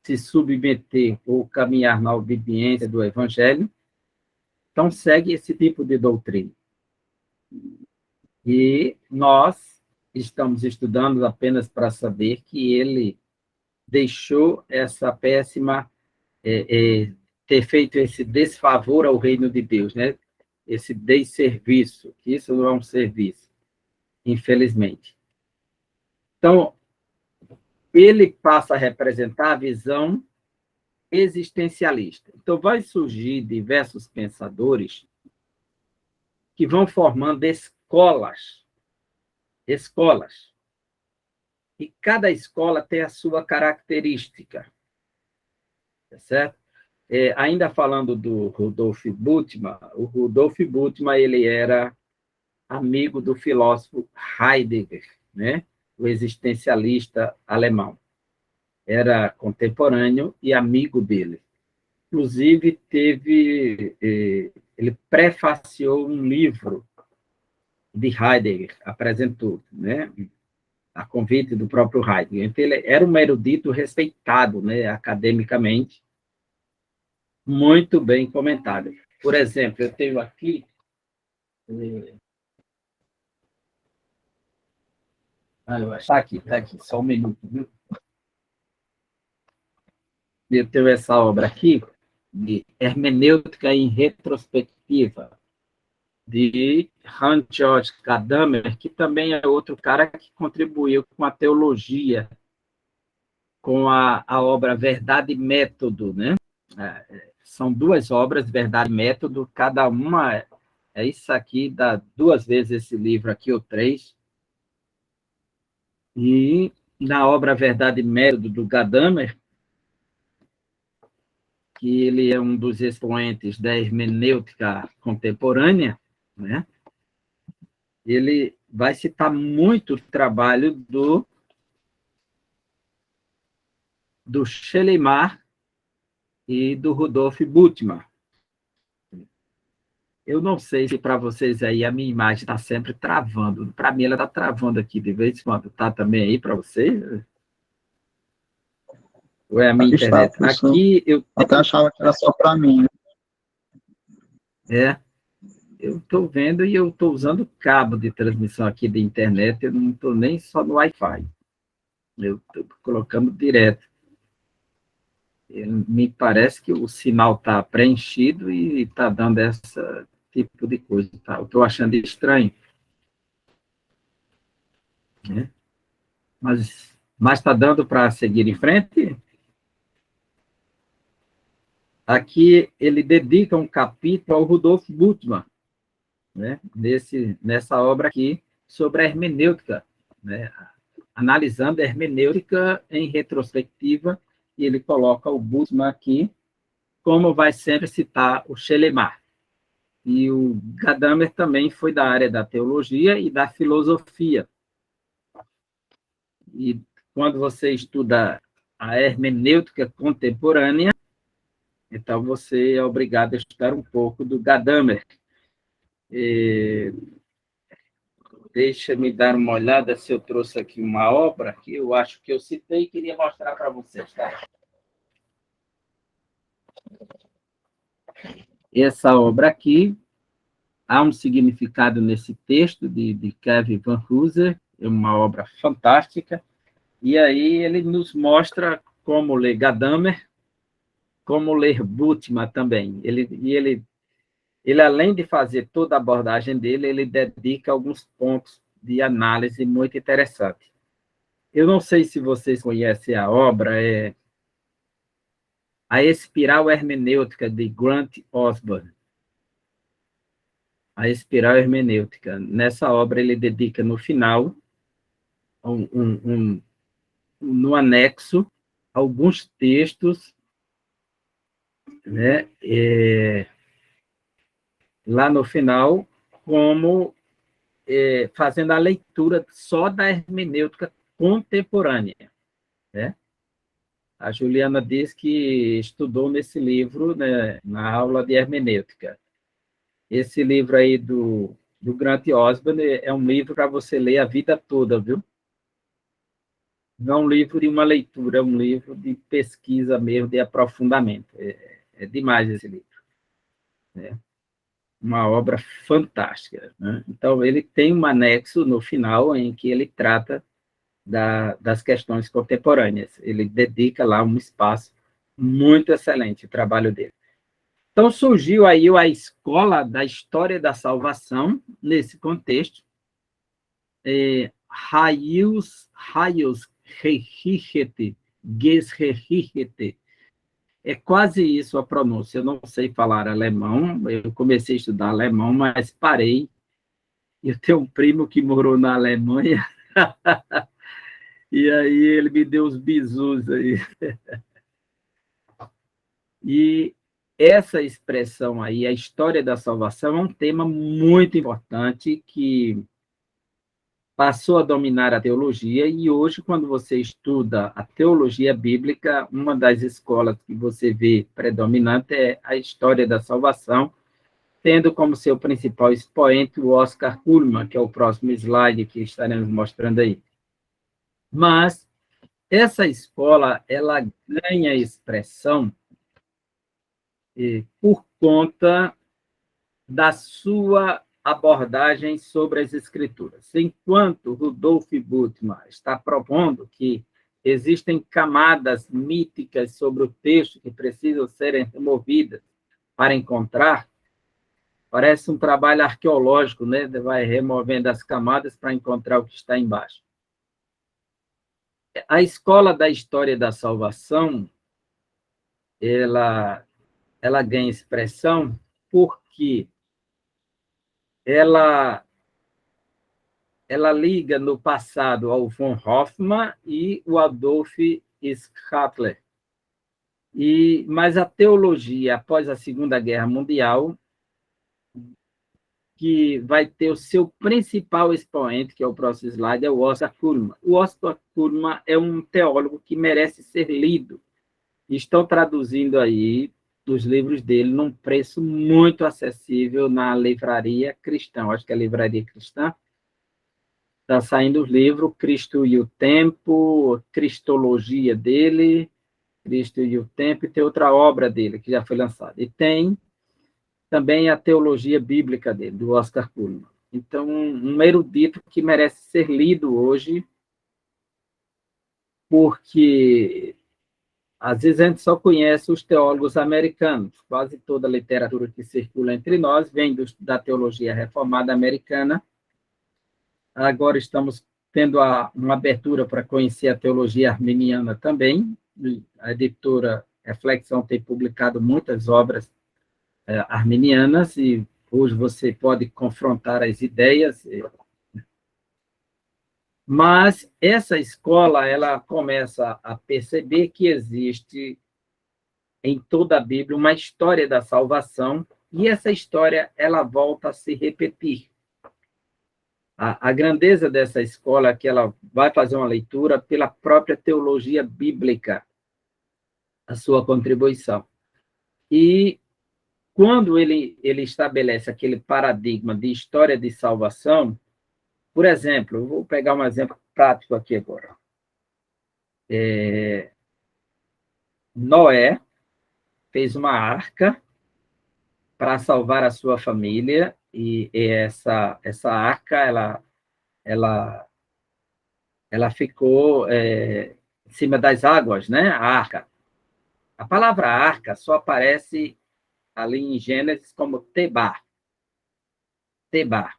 se submeter ou caminhar na obediência do Evangelho. Então, segue esse tipo de doutrina. E nós estamos estudando apenas para saber que ele deixou essa péssima, ter feito esse desfavor ao reino de Deus, né? Esse desserviço, que isso não é um serviço, infelizmente. Então, ele passa a representar a visão existencialista. Então, vai surgir diversos pensadores que vão formando escolas. E cada escola tem a sua característica. Tá certo? Ainda falando do Rudolf Bultmann, o Rudolf Bultmann ele era amigo do filósofo Heidegger, né? O existencialista alemão. Era contemporâneo e amigo dele. Inclusive, ele prefaciou um livro de Heidegger, apresentou, né? A convite do próprio Heidegger. Então, ele era um erudito respeitado, né? Academicamente, muito bem comentado. Por exemplo, eu tenho aqui... Está aqui, só um minuto, viu? Eu tenho essa obra aqui, de Hermenêutica em Retrospectiva, de Hans-Georg Gadamer, que também é outro cara que contribuiu com a teologia, com a obra Verdade e Método, né? São 2 obras, Verdade e Método, cada uma é isso aqui, dá 2 vezes esse livro aqui, ou 3. E na obra Verdade e Método, do Gadamer, que ele é um dos expoentes da hermenêutica contemporânea, né? Ele vai citar muito o trabalho do Schelemar e do Rudolf Bultmann. Eu não sei se para vocês aí a minha imagem está sempre travando. Para mim, ela está travando aqui de vez em quando. Está também aí para vocês? Ou é a minha Aqui está, internet? professor. Aqui eu Até achava que era só para mim. eu estou vendo e eu estou usando cabo de transmissão aqui da internet. Eu não estou nem só no Wi-Fi. Eu estou colocando direto. Me parece que o sinal está preenchido e está dando esse tipo de coisa. Tá? Eu estou achando estranho. Né? Mas está dando para seguir em frente? Aqui ele dedica um capítulo ao Rudolf Bultmann, né? Nessa obra aqui, sobre a hermenêutica, né? Analisando a hermenêutica em retrospectiva, e ele coloca o Bultmann aqui, como vai sempre citar o Schelemar. E o Gadamer também foi da área da teologia e da filosofia. E quando você estuda a hermenêutica contemporânea, então você é obrigado a estudar um pouco do Gadamer. Deixa-me dar uma olhada se eu trouxe aqui uma obra que eu acho que eu citei e queria mostrar para vocês. Tá? Essa obra aqui, há um significado nesse texto de Kevin Van Hooser, é uma obra fantástica, e aí ele nos mostra como ler Gadamer, como ler Bultmann também. Ele, além de fazer toda a abordagem dele, ele dedica alguns pontos de análise muito interessantes. Eu não sei se vocês conhecem a obra, é A Espiral Hermenêutica, de Grant Osborne. A Espiral Hermenêutica. Nessa obra, ele dedica no final, no anexo, alguns textos, né, lá no final, como fazendo a leitura só da hermenêutica contemporânea. Né? A Juliana diz que estudou nesse livro, né, na aula de hermenêutica. Esse livro aí do Grant Osborne é um livro para você ler a vida toda, viu? Não é um livro de uma leitura, é um livro de pesquisa mesmo, de aprofundamento. É demais esse livro. Né? Uma obra fantástica. Né? Então, ele tem um anexo no final em que ele trata das questões contemporâneas. Ele dedica lá um espaço muito excelente, o trabalho dele. Então, surgiu aí a Escola da História da Salvação, nesse contexto. Raius Geschichte. É quase isso a pronúncia. Eu não sei falar alemão, eu comecei a estudar alemão, mas parei. Eu tenho um primo que morou na Alemanha, e aí ele me deu os bizus aí. E essa expressão aí, a história da salvação, é um tema muito importante que passou a dominar a teologia, e hoje, quando você estuda a teologia bíblica, uma das escolas que você vê predominante é a história da salvação, tendo como seu principal expoente o Oscar Cullmann, que é o próximo slide que estaremos mostrando aí. Mas essa escola, ela ganha expressão por conta da sua abordagem sobre as Escrituras. Enquanto Rudolf Bultmann está propondo que existem camadas míticas sobre o texto que precisam serem removidas para encontrar, parece um trabalho arqueológico, né? Vai removendo as camadas para encontrar o que está embaixo. A escola da história da salvação, ela ela ganha expressão porque ela liga no passado ao von Hoffmann e o Adolf Hitler. Mas a teologia, após a Segunda Guerra Mundial, que vai ter o seu principal expoente, que é o próximo slide, é o Oscar Cullmann. O Oscar Cullmann é um teólogo que merece ser lido. Estão traduzindo aí os livros dele num preço muito acessível na livraria cristã. Acho que é a livraria cristã. Está saindo o livro Cristo e o Tempo, Cristologia dele, Cristo e o Tempo, e tem outra obra dele que já foi lançada. E tem também a teologia bíblica dele, do Oscar Cullmann. Então, um erudito que merece ser lido hoje, porque às vezes a gente só conhece os teólogos americanos. Quase toda a literatura que circula entre nós vem da teologia reformada americana. Agora estamos tendo uma abertura para conhecer a teologia arminiana também. A editora Reflexão tem publicado muitas obras arminianas, e hoje você pode confrontar as ideias. Mas essa escola, ela começa a perceber que existe em toda a Bíblia uma história da salvação, e essa história ela volta a se repetir. A grandeza dessa escola é que ela vai fazer uma leitura pela própria teologia bíblica, a sua contribuição. E quando ele estabelece aquele paradigma de história de salvação, por exemplo, eu vou pegar um exemplo prático aqui agora. Noé fez uma arca para salvar a sua família, e essa arca ela ficou em cima das águas, né? A arca. A palavra arca só aparece ali em Gênesis como Tebá. Tebá.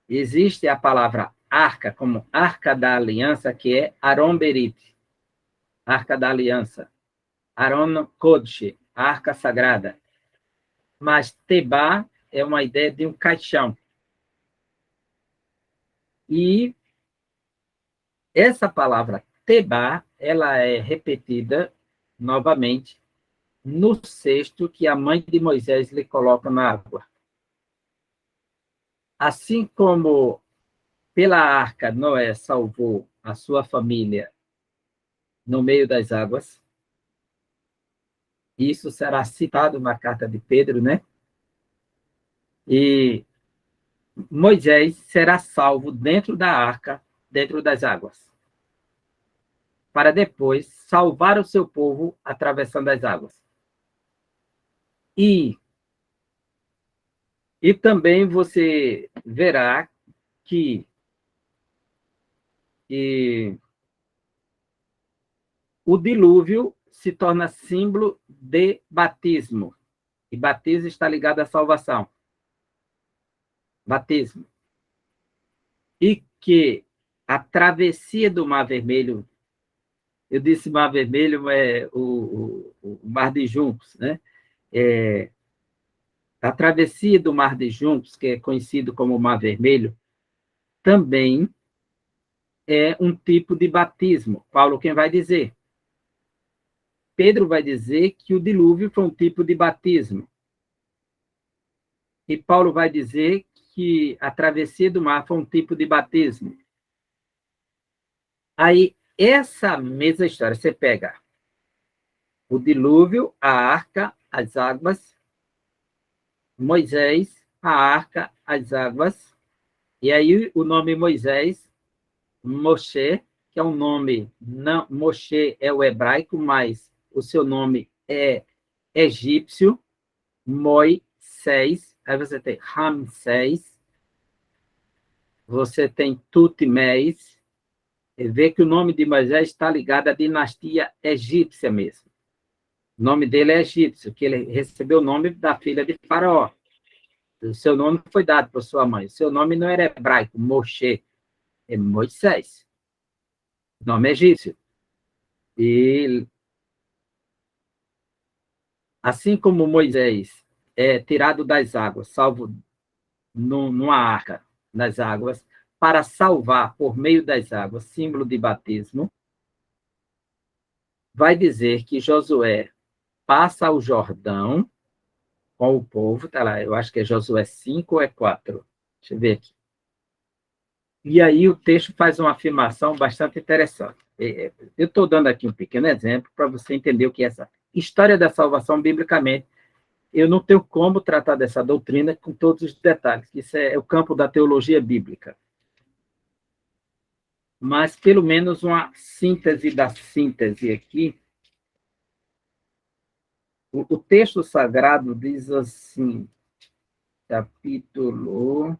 Existe a palavra arca como arca da aliança, que é Aron Berit, arca da aliança. Aron Kodesh, arca sagrada. Mas Tebá é uma ideia de um caixão. E essa palavra Tebá, ela é repetida novamente no cesto que a mãe de Moisés lhe coloca na água. Assim como pela arca Noé salvou a sua família no meio das águas, isso será citado na carta de Pedro, né? E Moisés será salvo dentro da arca, dentro das águas, para depois salvar o seu povo atravessando as águas. E também você verá que o dilúvio se torna símbolo de batismo. E batismo está ligado à salvação. Batismo. E que a travessia do Mar Vermelho, eu disse Mar Vermelho, é o Mar de Juncos, né? A travessia do Mar de Juncos, que é conhecido como Mar Vermelho, também é um tipo de batismo. Paulo quem vai dizer? Pedro vai dizer que o dilúvio foi um tipo de batismo. E Paulo vai dizer que a travessia do mar foi um tipo de batismo. Aí, essa mesma história, você pega o dilúvio, a arca, as águas, Moisés, a arca, as águas, e aí o nome Moisés, Moshe, que é um nome, não, Moshe é o hebraico, mas o seu nome é egípcio, Moisés, aí você tem Ramsés, você tem Tutmés, e vê que o nome de Moisés está ligado à dinastia egípcia mesmo. O nome dele é egípcio, que ele recebeu o nome da filha de Faraó. O seu nome foi dado por sua mãe. O seu nome não era hebraico, Moshe, é Moisés. O nome é egípcio. E Assim como Moisés é tirado das águas, salvo numa arca nas águas, para salvar por meio das águas, símbolo de batismo, vai dizer que Josué passa o Jordão com o povo, tá lá, eu acho que é Josué 5 ou é 4. Deixa eu ver aqui. E aí o texto faz uma afirmação bastante interessante. Eu estou dando aqui um pequeno exemplo para você entender o que é essa história da salvação biblicamente. Eu não tenho como tratar dessa doutrina com todos os detalhes, isso é o campo da teologia bíblica. Mas, pelo menos, uma síntese da síntese aqui. O texto sagrado diz assim, capítulo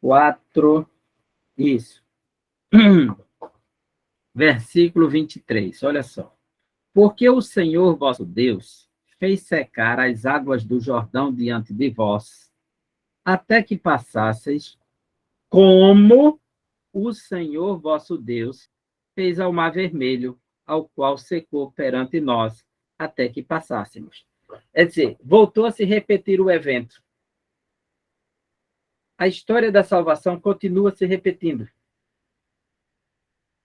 4, isso, versículo 23, olha só. Porque o Senhor vosso Deus fez secar as águas do Jordão diante de vós, até que passasseis, como o Senhor vosso Deus fez ao Mar Vermelho, ao qual secou perante nós, até que passássemos. É dizer, voltou a se repetir o evento. A história da salvação continua se repetindo.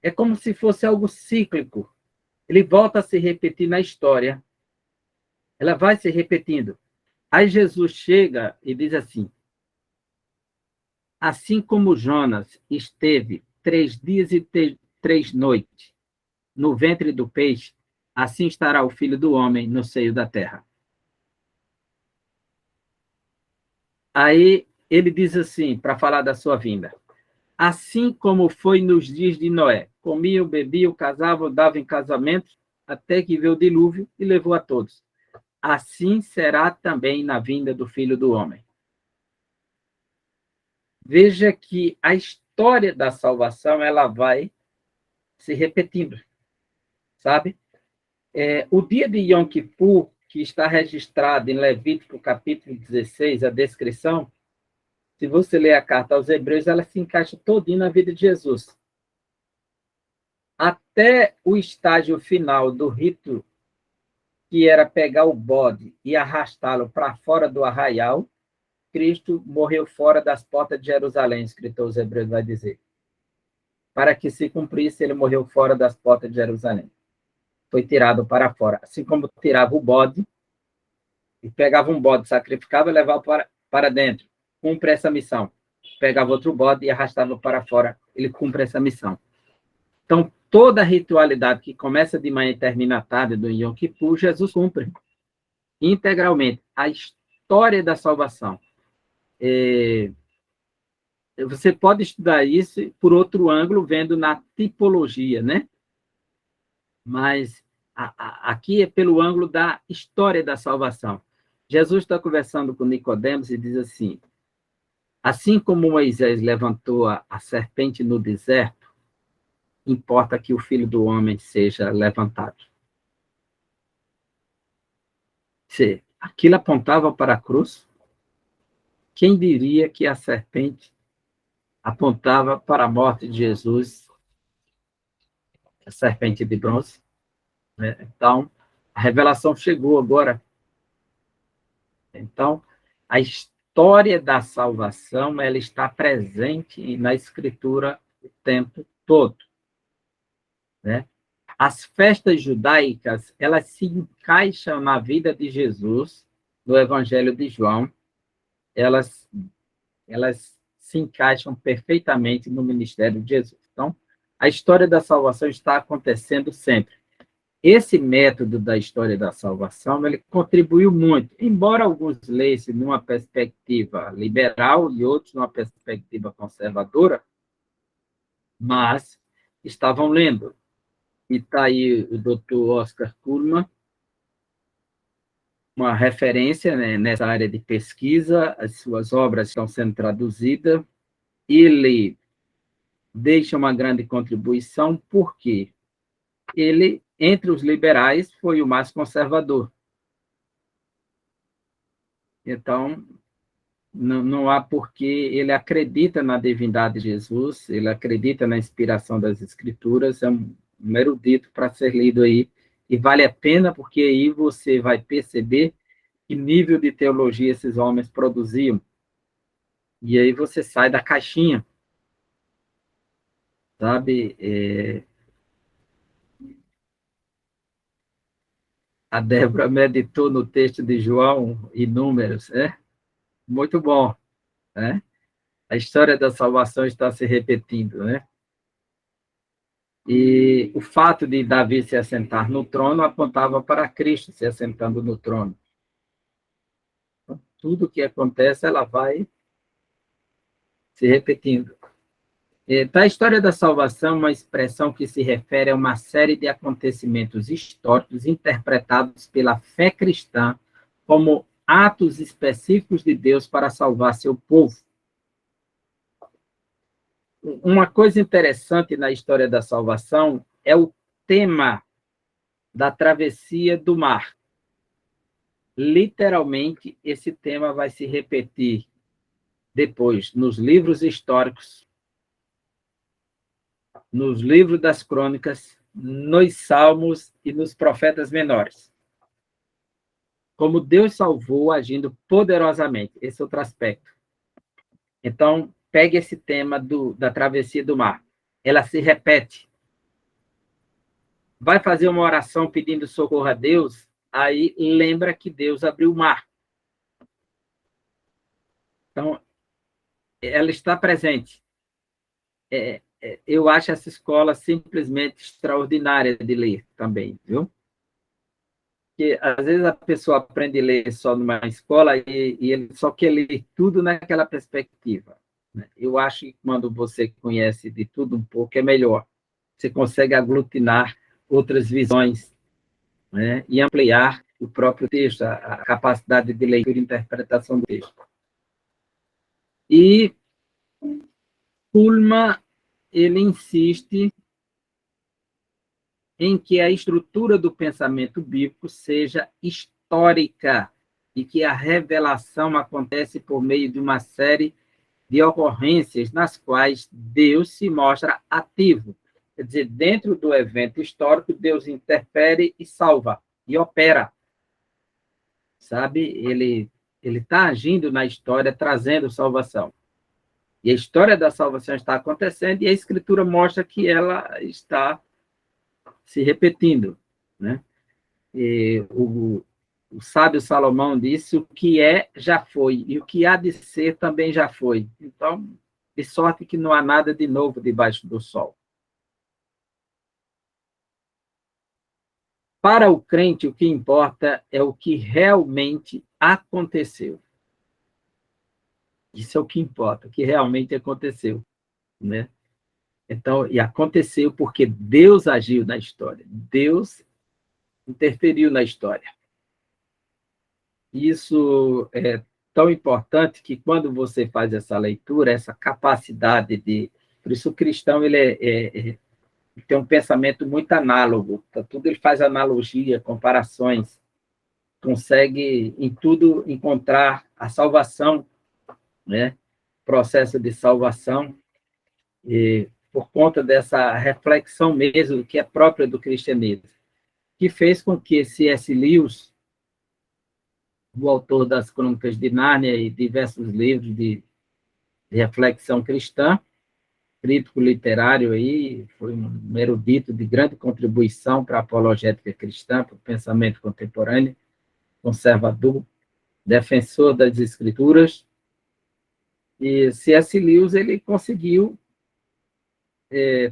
É como se fosse algo cíclico. Ele volta a se repetir na história. Ela vai se repetindo. Aí Jesus chega e diz assim: assim como Jonas esteve 3 dias e 3 noites no ventre do peixe, assim estará o Filho do Homem no seio da terra. Aí ele diz assim, para falar da sua vinda: assim como foi nos dias de Noé, comiam, bebiam, casavam, davam em casamento, até que veio o dilúvio e levou a todos. Assim será também na vinda do Filho do Homem. Veja que a história da salvação ela vai se repetindo, sabe? O dia de Yom Kippur, que está registrado em Levítico capítulo 16, a descrição, se você ler a carta aos Hebreus, ela se encaixa todinha na vida de Jesus. Até o estágio final do rito, que era pegar o bode e arrastá-lo para fora do arraial, Cristo morreu fora das portas de Jerusalém, escritor aos Hebreus vai dizer. Para que se cumprisse, ele morreu fora das portas de Jerusalém. Foi tirado para fora. Assim como tirava o bode, e pegava um bode, sacrificava e levava para dentro. Cumpre essa missão. Pegava outro bode e arrastava para fora. Ele cumpre essa missão. Então, toda a ritualidade que começa de manhã e termina à tarde do Yom Kippur, Jesus cumpre integralmente. A história da salvação. Você pode estudar isso por outro ângulo, vendo na tipologia, né? Mas aqui é pelo ângulo da história da salvação. Jesus está conversando com Nicodemos e diz assim como Moisés levantou a serpente no deserto, importa que o Filho do Homem seja levantado. Se aquilo apontava para a cruz, quem diria que a serpente apontava para a morte de Jesus, a serpente de bronze? Né? Então, a revelação chegou agora. Então, a história da salvação ela está presente na Escritura o tempo todo. Né? As festas judaicas, elas se encaixam na vida de Jesus, no Evangelho de João, elas se encaixam perfeitamente no ministério de Jesus. Então, a história da salvação está acontecendo sempre. Esse método da história da salvação, ele contribuiu muito, embora alguns lessem numa perspectiva liberal e outros numa perspectiva conservadora, mas estavam lendo. E está aí o Dr. Oscar Kuhlmann, uma referência, né, nessa área de pesquisa, as suas obras estão sendo traduzidas, ele deixa uma grande contribuição, porque ele, entre os liberais, foi o mais conservador. Então, não há porquê, ele acredita na divindade de Jesus, ele acredita na inspiração das Escrituras, é um erudito para ser lido aí, e vale a pena, porque aí você vai perceber que nível de teologia esses homens produziam, e aí você sai da caixinha, sabe? A Débora meditou no texto de João e Números, muito bom, né? A história da salvação está se repetindo, né? E o fato de Davi se assentar no trono apontava para Cristo se assentando no trono. Então, tudo que acontece, ela vai se repetindo. A história da salvação é uma expressão que se refere a uma série de acontecimentos históricos interpretados pela fé cristã como atos específicos de Deus para salvar seu povo. Uma coisa interessante na história da salvação é o tema da travessia do mar. Literalmente, esse tema vai se repetir depois nos livros históricos, nos livros das crônicas, nos salmos e nos profetas menores. Como Deus salvou agindo poderosamente, esse é outro aspecto. Então, pegue esse tema da travessia do mar. Ela se repete. Vai fazer uma oração pedindo socorro a Deus, aí lembra que Deus abriu o mar. Então, ela está presente. Eu acho essa escola simplesmente extraordinária de ler também, viu? Porque, às vezes, a pessoa aprende a ler só numa escola e ele só quer ler tudo naquela perspectiva, né? Eu acho que quando você conhece de tudo um pouco, é melhor. Você consegue aglutinar outras visões, né? E ampliar o próprio texto, a capacidade de leitura e interpretação do texto. E Kuhlman, ele insiste em que a estrutura do pensamento bíblico seja histórica e que a revelação acontece por meio de uma série de ocorrências nas quais Deus se mostra ativo. Quer dizer, dentro do evento histórico, Deus interfere e salva, e opera. Sabe? Ele está agindo na história, trazendo salvação. E a história da salvação está acontecendo, e a Escritura mostra que ela está se repetindo, né? E o sábio Salomão disse: o que é, já foi, e o que há de ser também já foi. Então, de sorte que não há nada de novo debaixo do sol. Para o crente, o que importa é o que realmente aconteceu. Isso é o que importa, o que realmente aconteceu, né? Então, e aconteceu porque Deus agiu na história, Deus interferiu na história. Isso é tão importante que quando você faz essa leitura, essa capacidade de... Por isso o cristão ele tem um pensamento muito análogo, tá? Tudo ele faz analogia, comparações, consegue em tudo encontrar a salvação, né? Processo de salvação, e por conta dessa reflexão mesmo que é própria do cristianismo, que fez com que C.S. Lewis, o autor das Crônicas de Nárnia e diversos livros de reflexão cristã, crítico literário aí, foi um erudito de grande contribuição para a apologética cristã, para o pensamento contemporâneo, conservador, defensor das Escrituras. E C.S. Lewis ele conseguiu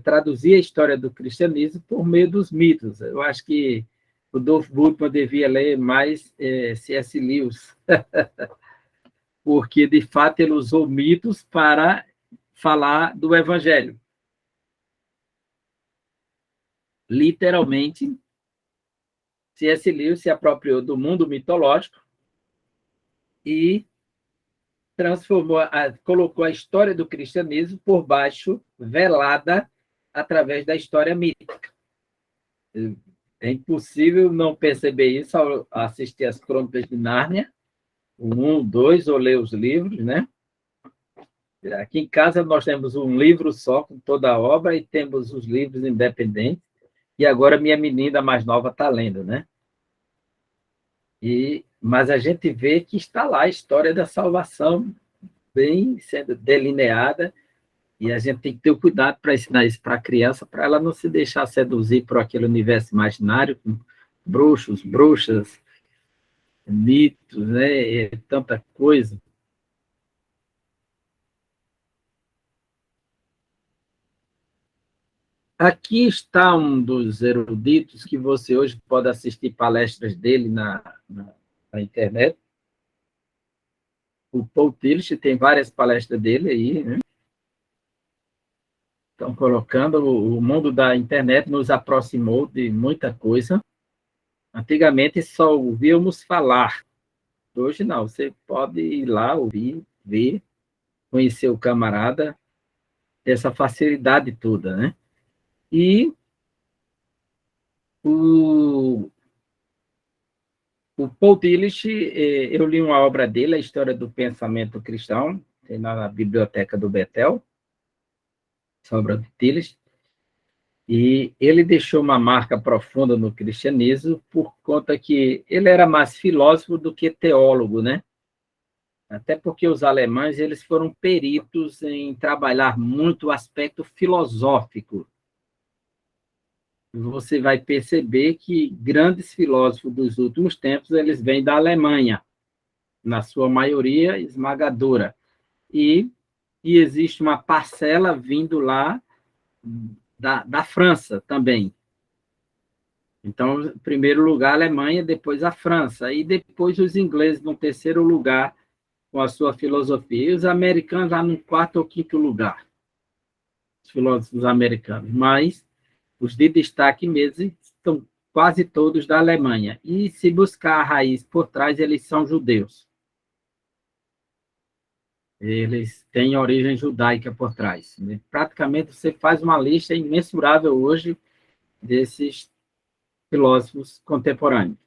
traduzir a história do cristianismo por meio dos mitos. Eu acho que o Dolph Bultmann devia ler mais C.S. Lewis, porque, de fato, ele usou mitos para falar do Evangelho. Literalmente, C.S. Lewis se apropriou do mundo mitológico e transformou, colocou a história do cristianismo por baixo, velada, através da história mítica. É impossível não perceber isso ao assistir as Crônicas de Nárnia, o 1, 2, ou ler os livros, né? Aqui em casa nós temos um livro só com toda a obra e temos os livros independentes. E agora minha menina mais nova está lendo, né? Mas a gente vê que está lá a história da salvação bem sendo delineada, e a gente tem que ter o cuidado para ensinar isso para a criança, para ela não se deixar seduzir por aquele universo imaginário, com bruxos, bruxas, mitos, né? Tanta coisa. Aqui está um dos eruditos que você hoje pode assistir palestras dele na internet. O Paul Tillich tem várias palestras dele aí, né? Estão colocando, o mundo da internet nos aproximou de muita coisa. Antigamente só ouvíamos falar. Hoje não, você pode ir lá, ouvir, ver, conhecer o camarada, ter essa facilidade toda, né? E o Paul Tillich, eu li uma obra dele, A História do Pensamento Cristão, tem na Biblioteca do Betel, essa obra de Tillich, e ele deixou uma marca profunda no cristianismo por conta que ele era mais filósofo do que teólogo, né? Até porque os alemães eles foram peritos em trabalhar muito o aspecto filosófico. Você vai perceber que grandes filósofos dos últimos tempos eles vêm da Alemanha, na sua maioria esmagadora. E existe uma parcela vindo lá da França também. Então, em primeiro lugar, a Alemanha, depois a França, e depois os ingleses no terceiro lugar com a sua filosofia, e os americanos lá no quarto ou quinto lugar, os filósofos americanos. Mas os de destaque mesmo estão quase todos da Alemanha. E se buscar a raiz por trás, eles são judeus. Eles têm origem judaica por trás. Praticamente você faz uma lista imensurável hoje desses filósofos contemporâneos.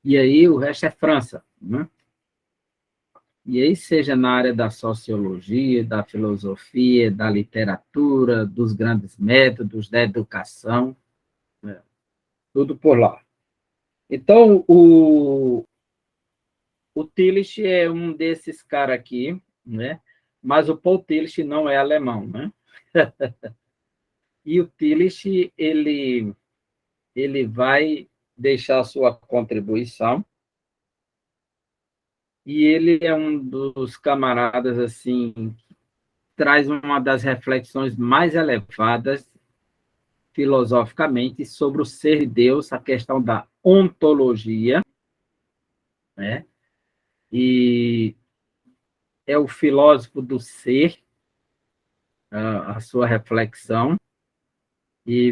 E aí o resto é França, né? E aí seja na área da sociologia, da filosofia, da literatura, dos grandes métodos, da educação, né? Tudo por lá. Então, o Tillich é um desses caras aqui, né? Mas o Paul Tillich não é alemão, né? E o Tillich, ele vai deixar a sua contribuição, e ele é um dos camaradas, assim, que traz uma das reflexões mais elevadas, filosoficamente, sobre o ser de Deus, a questão da ontologia, né? E é o filósofo do ser, a sua reflexão. E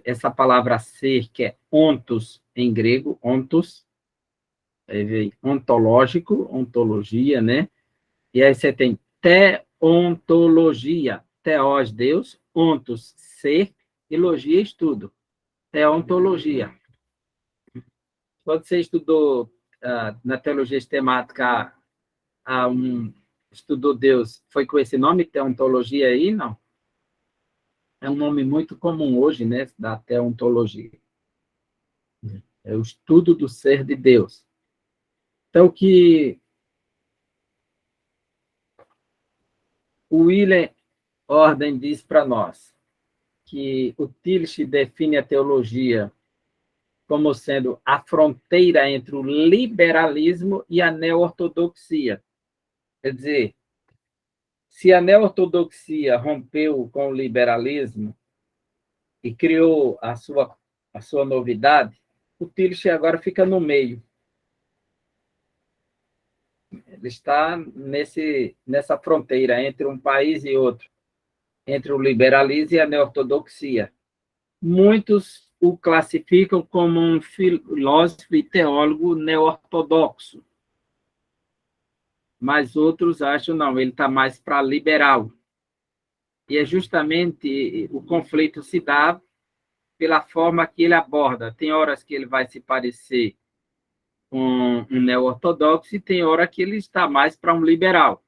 essa palavra ser, que é ontos em grego, ontos, ontológico, ontologia, né? E aí você tem teontologia, teós, Deus, ontos, ser, e logia, estudo. Teontologia. Quando você estudou na teologia sistemática, estudou Deus, foi com esse nome, teontologia aí, não? É um nome muito comum hoje, né, da teontologia. É o estudo do ser de Deus. Então, o que o William Orden diz para nós, que o Tillich define a teologia como sendo a fronteira entre o liberalismo e a neo-ortodoxia. Quer dizer, se a neo-ortodoxia rompeu com o liberalismo e criou a sua novidade, o Tillich agora fica no meio. Ele está nessa fronteira entre um país e outro, entre o liberalismo e a neo-ortodoxia. Muitos o classificam como um filósofo e teólogo neo-ortodoxo, mas outros acham, não, ele está mais para liberal. E é justamente o conflito se dá pela forma que ele aborda. Tem horas que ele vai se parecer com um neo-ortodoxo e tem hora que ele está mais para um liberal.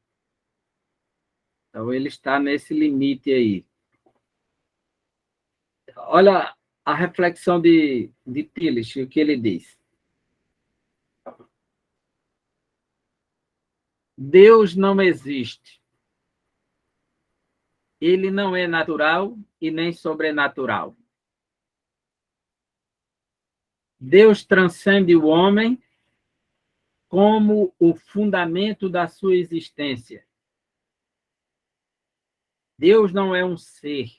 Então, ele está nesse limite aí. Olha a reflexão de Tillich, o que ele diz. Deus não existe. Ele não é natural e nem sobrenatural. Deus transcende o homem como o fundamento da sua existência. Deus não é um ser,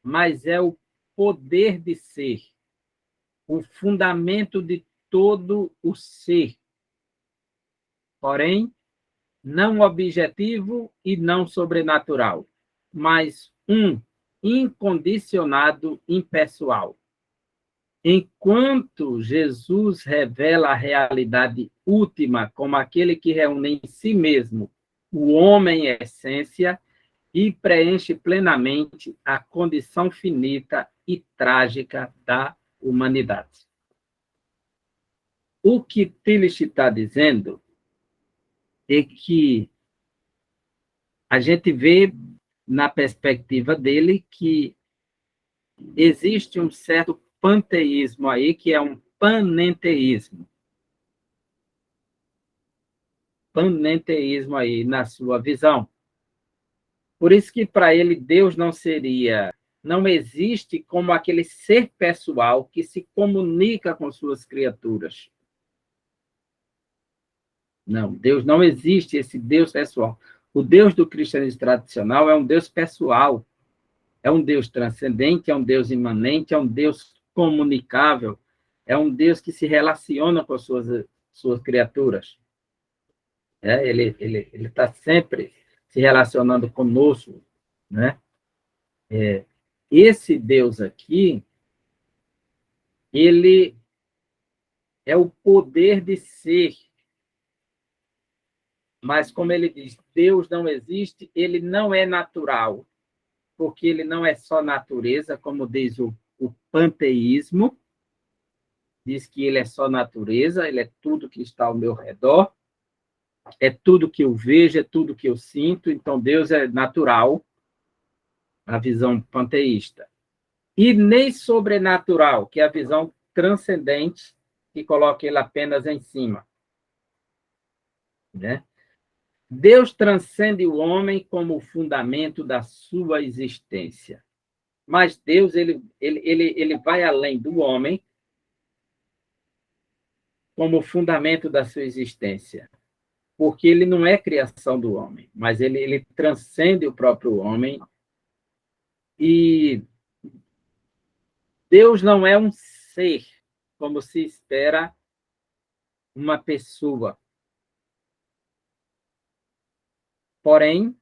mas é o poder de ser, o fundamento de todo o ser. Porém, não objetivo e não sobrenatural, mas um incondicionado impessoal. Enquanto Jesus revela a realidade última como aquele que reúne em si mesmo o homem em essência e preenche plenamente a condição finita e trágica da humanidade. O que Tillich está dizendo é que a gente vê, na perspectiva dele, que existe um certo panteísmo aí, que é um panenteísmo. Panenteísmo aí, na sua visão. Por isso que, para ele, Deus não existe como aquele ser pessoal que se comunica com suas criaturas. Não, Deus não existe, esse Deus pessoal. O Deus do cristianismo tradicional é um Deus pessoal, é um Deus transcendente, é um Deus imanente, é um Deus comunicável, é um Deus que se relaciona com as suas criaturas. Ele está sempre se relacionando conosco, né? Esse Deus aqui, ele é o poder de ser. Mas, como ele diz, Deus não existe, ele não é natural, porque ele não é só natureza, como diz o panteísmo, diz que ele é só natureza, ele é tudo que está ao meu redor, é tudo que eu vejo, é tudo que eu sinto, então Deus é natural, a visão panteísta. E nem sobrenatural, que é a visão transcendente, que coloca ele apenas em cima. Né? Deus transcende o homem como o fundamento da sua existência. Mas Deus ele vai além do homem como o fundamento da sua existência. Porque ele não é criação do homem, mas ele transcende o próprio homem. E Deus não é um ser, como se espera uma pessoa. Porém,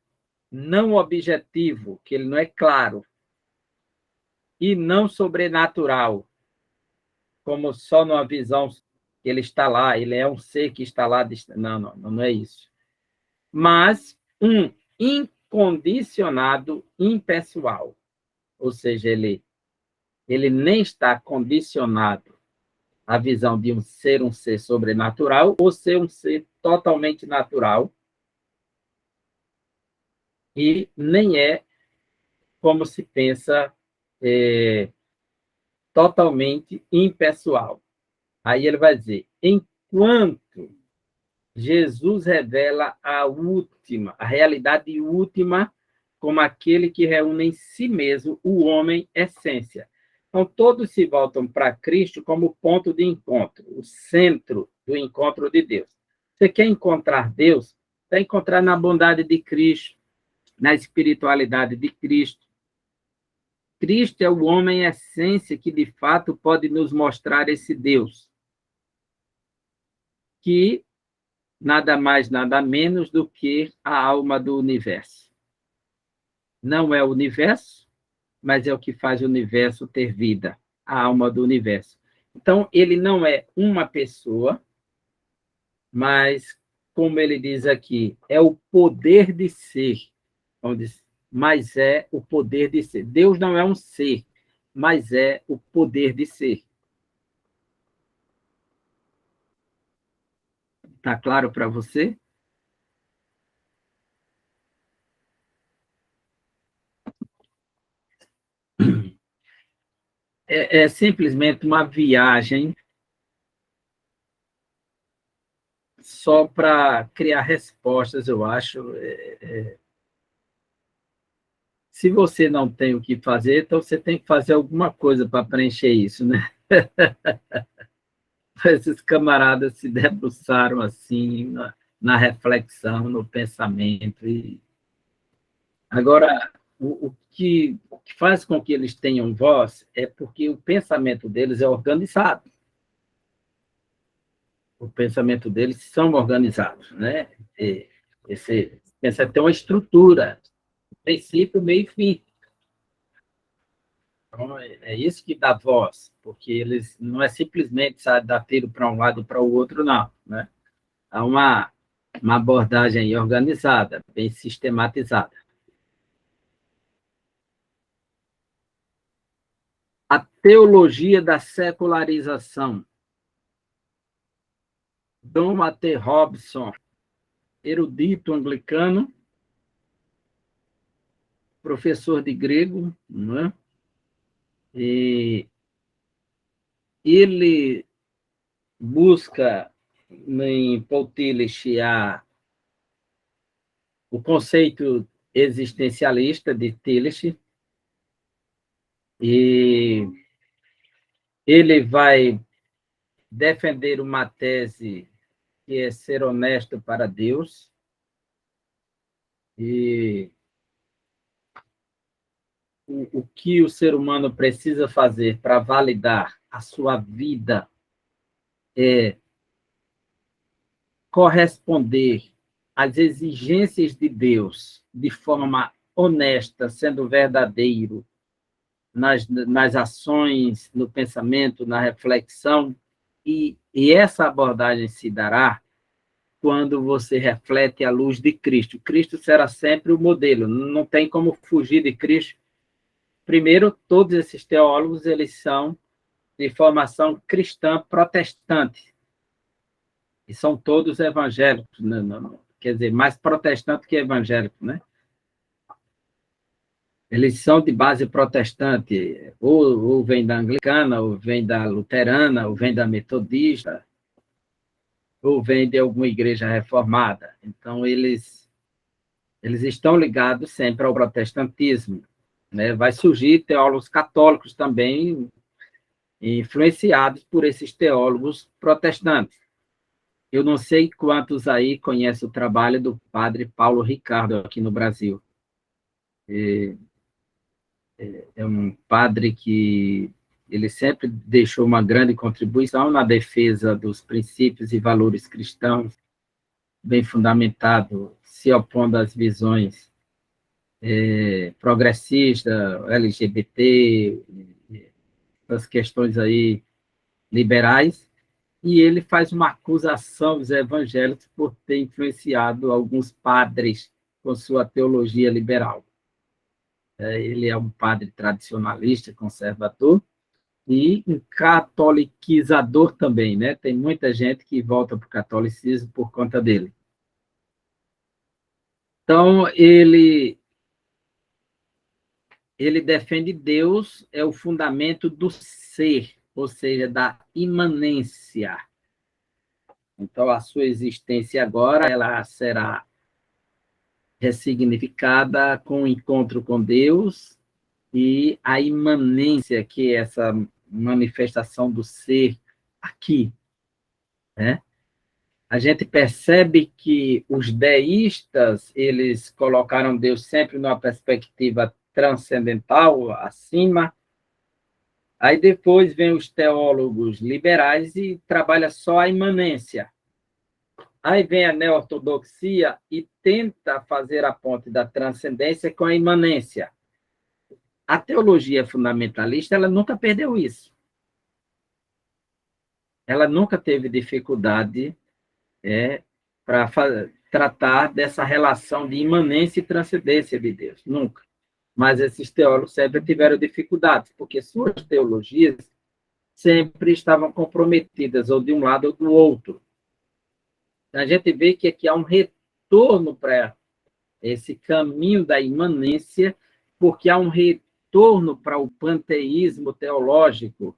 não objetivo, que ele não é claro, e não sobrenatural, como só numa visão que ele está lá, ele é um ser que está lá. Não é isso. Mas um incondicionado impessoal, ou seja, ele nem está condicionado à visão de um ser sobrenatural, ou ser um ser totalmente natural, e nem é como se pensa totalmente impessoal. Aí ele vai dizer, enquanto Jesus revela a realidade última, como aquele que reúne em si mesmo o homem essência. Então, todos se voltam para Cristo como ponto de encontro, o centro do encontro de Deus. Você quer encontrar Deus? Vai encontrar na bondade de Cristo, na espiritualidade de Cristo. Cristo é o homem essência que, de fato, pode nos mostrar esse Deus, que nada mais, nada menos do que a alma do universo. Não é o universo, mas é o que faz o universo ter vida, a alma do universo. Então, ele não é uma pessoa, mas, como ele diz aqui, é o poder de ser, mas é o poder de ser. Deus não é um ser, mas é o poder de ser. Está claro para você? É simplesmente uma viagem só para criar respostas, eu acho. Se você não tem o que fazer, então você tem que fazer alguma coisa para preencher isso, né? Esses camaradas se debruçaram assim na reflexão, no pensamento. Agora, o que faz com que eles tenham voz é porque o pensamento deles é organizado. O pensamento deles são organizados, né? Esse pensamento tem uma estrutura, princípio, meio e fim. Então, é isso que dá voz, porque eles não é simplesmente, sabe, dar tiro para um lado e para o outro, não, né? Há uma abordagem organizada, bem sistematizada. A teologia da secularização. Dom A.T. Robson, erudito anglicano, professor de grego, né? E ele busca em Paul Tillich o conceito existencialista de Tillich, e ele vai defender uma tese que é ser honesto para Deus, e o que o ser humano precisa fazer para validar a sua vida é corresponder às exigências de Deus de forma honesta, sendo verdadeiro nas ações, no pensamento, na reflexão, e essa abordagem se dará quando você reflete a luz de Cristo. Cristo será sempre o modelo, não tem como fugir de Cristo. Primeiro, todos esses teólogos, eles são de formação cristã protestante, e são todos evangélicos, né? Quer dizer, mais protestante que evangélico, né? Eles são de base protestante, ou vem da anglicana, ou vem da luterana, ou vem da metodista, ou vem de alguma igreja reformada. Então, eles estão ligados sempre ao protestantismo, né? Vai surgir teólogos católicos também, influenciados por esses teólogos protestantes. Eu não sei quantos aí conhecem o trabalho do padre Paulo Ricardo aqui no Brasil. É um padre que ele sempre deixou uma grande contribuição na defesa dos princípios e valores cristãos, bem fundamentado, se opondo às visões progressistas, LGBT, as questões aí liberais, e ele faz uma acusação aos evangélicos por ter influenciado alguns padres com sua teologia liberal. Ele é um padre tradicionalista, conservador, e um catolicizador também, né? Tem muita gente que volta para o catolicismo por conta dele. Então, ele defende Deus é o fundamento do ser, ou seja, da imanência. Então, a sua existência agora ela será ressignificada com o encontro com Deus e a imanência, que é essa manifestação do ser aqui, né? A gente percebe que os deístas, eles colocaram Deus sempre numa perspectiva transcendental, acima. Aí depois vem os teólogos liberais e trabalha só a imanência. Aí vem a neo-ortodoxia e tenta fazer a ponte da transcendência com a imanência. A teologia fundamentalista, ela nunca perdeu isso. Ela nunca teve dificuldade para tratar dessa relação de imanência e transcendência de Deus. Nunca. Mas esses teólogos sempre tiveram dificuldades, porque suas teologias sempre estavam comprometidas, ou de um lado ou do outro. A gente vê que aqui há um retorno para esse caminho da imanência, porque há um retorno para o panteísmo teológico,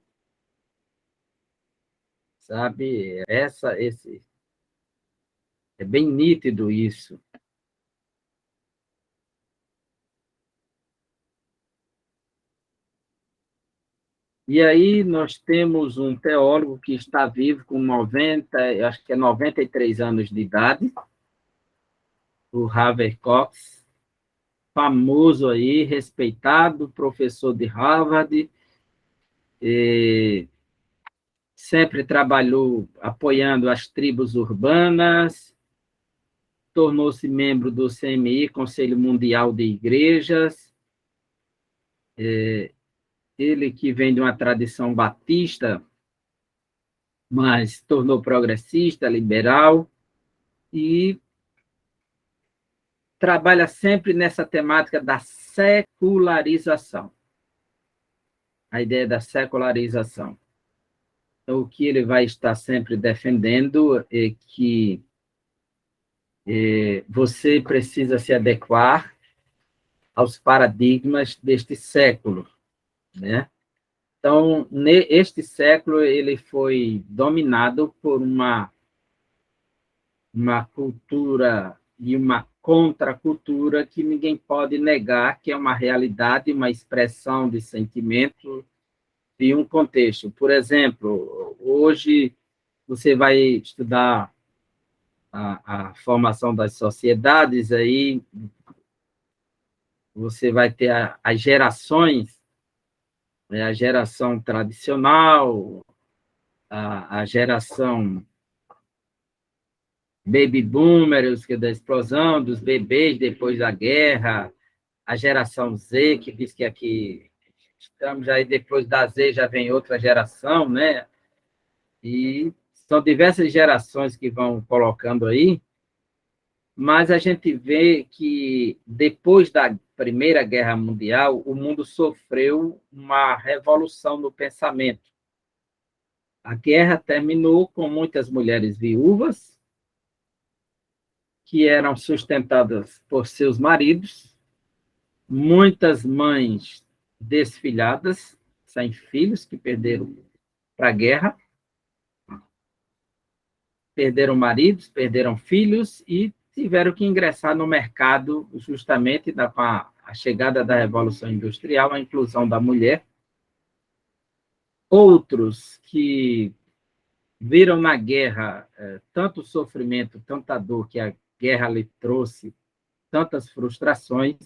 sabe? É bem nítido isso. E aí nós temos um teólogo que está vivo com 90, acho que é 93 anos de idade, o Harvey Cox, famoso aí, respeitado, professor de Harvard, sempre trabalhou apoiando as tribos urbanas, tornou-se membro do CMI, Conselho Mundial de Igrejas, ele que vem de uma tradição batista, mas se tornou progressista, liberal, e trabalha sempre nessa temática da secularização, a ideia da secularização. Então, o que ele vai estar sempre defendendo é que você precisa se adequar aos paradigmas deste século, né? Então, este século ele foi dominado por uma cultura e uma contracultura que ninguém pode negar que é uma realidade, uma expressão de sentimento e um contexto. Por exemplo, hoje você vai estudar a formação das sociedades, aí você vai ter as gerações, né, a geração tradicional, a geração baby boomers, que é da explosão dos bebês depois da guerra, a geração Z, que diz que aqui estamos aí depois da Z já vem outra geração, né? E são diversas gerações que vão colocando aí, mas a gente vê que depois da Primeira Guerra Mundial, o mundo sofreu uma revolução no pensamento. A guerra terminou com muitas mulheres viúvas, que eram sustentadas por seus maridos, muitas mães desfilhadas, sem filhos, que perderam para a guerra, perderam maridos, perderam filhos e tiveram que ingressar no mercado justamente com a chegada da Revolução Industrial, a inclusão da mulher. Outros que viram na guerra tanto sofrimento, tanta dor que a guerra lhe trouxe, tantas frustrações,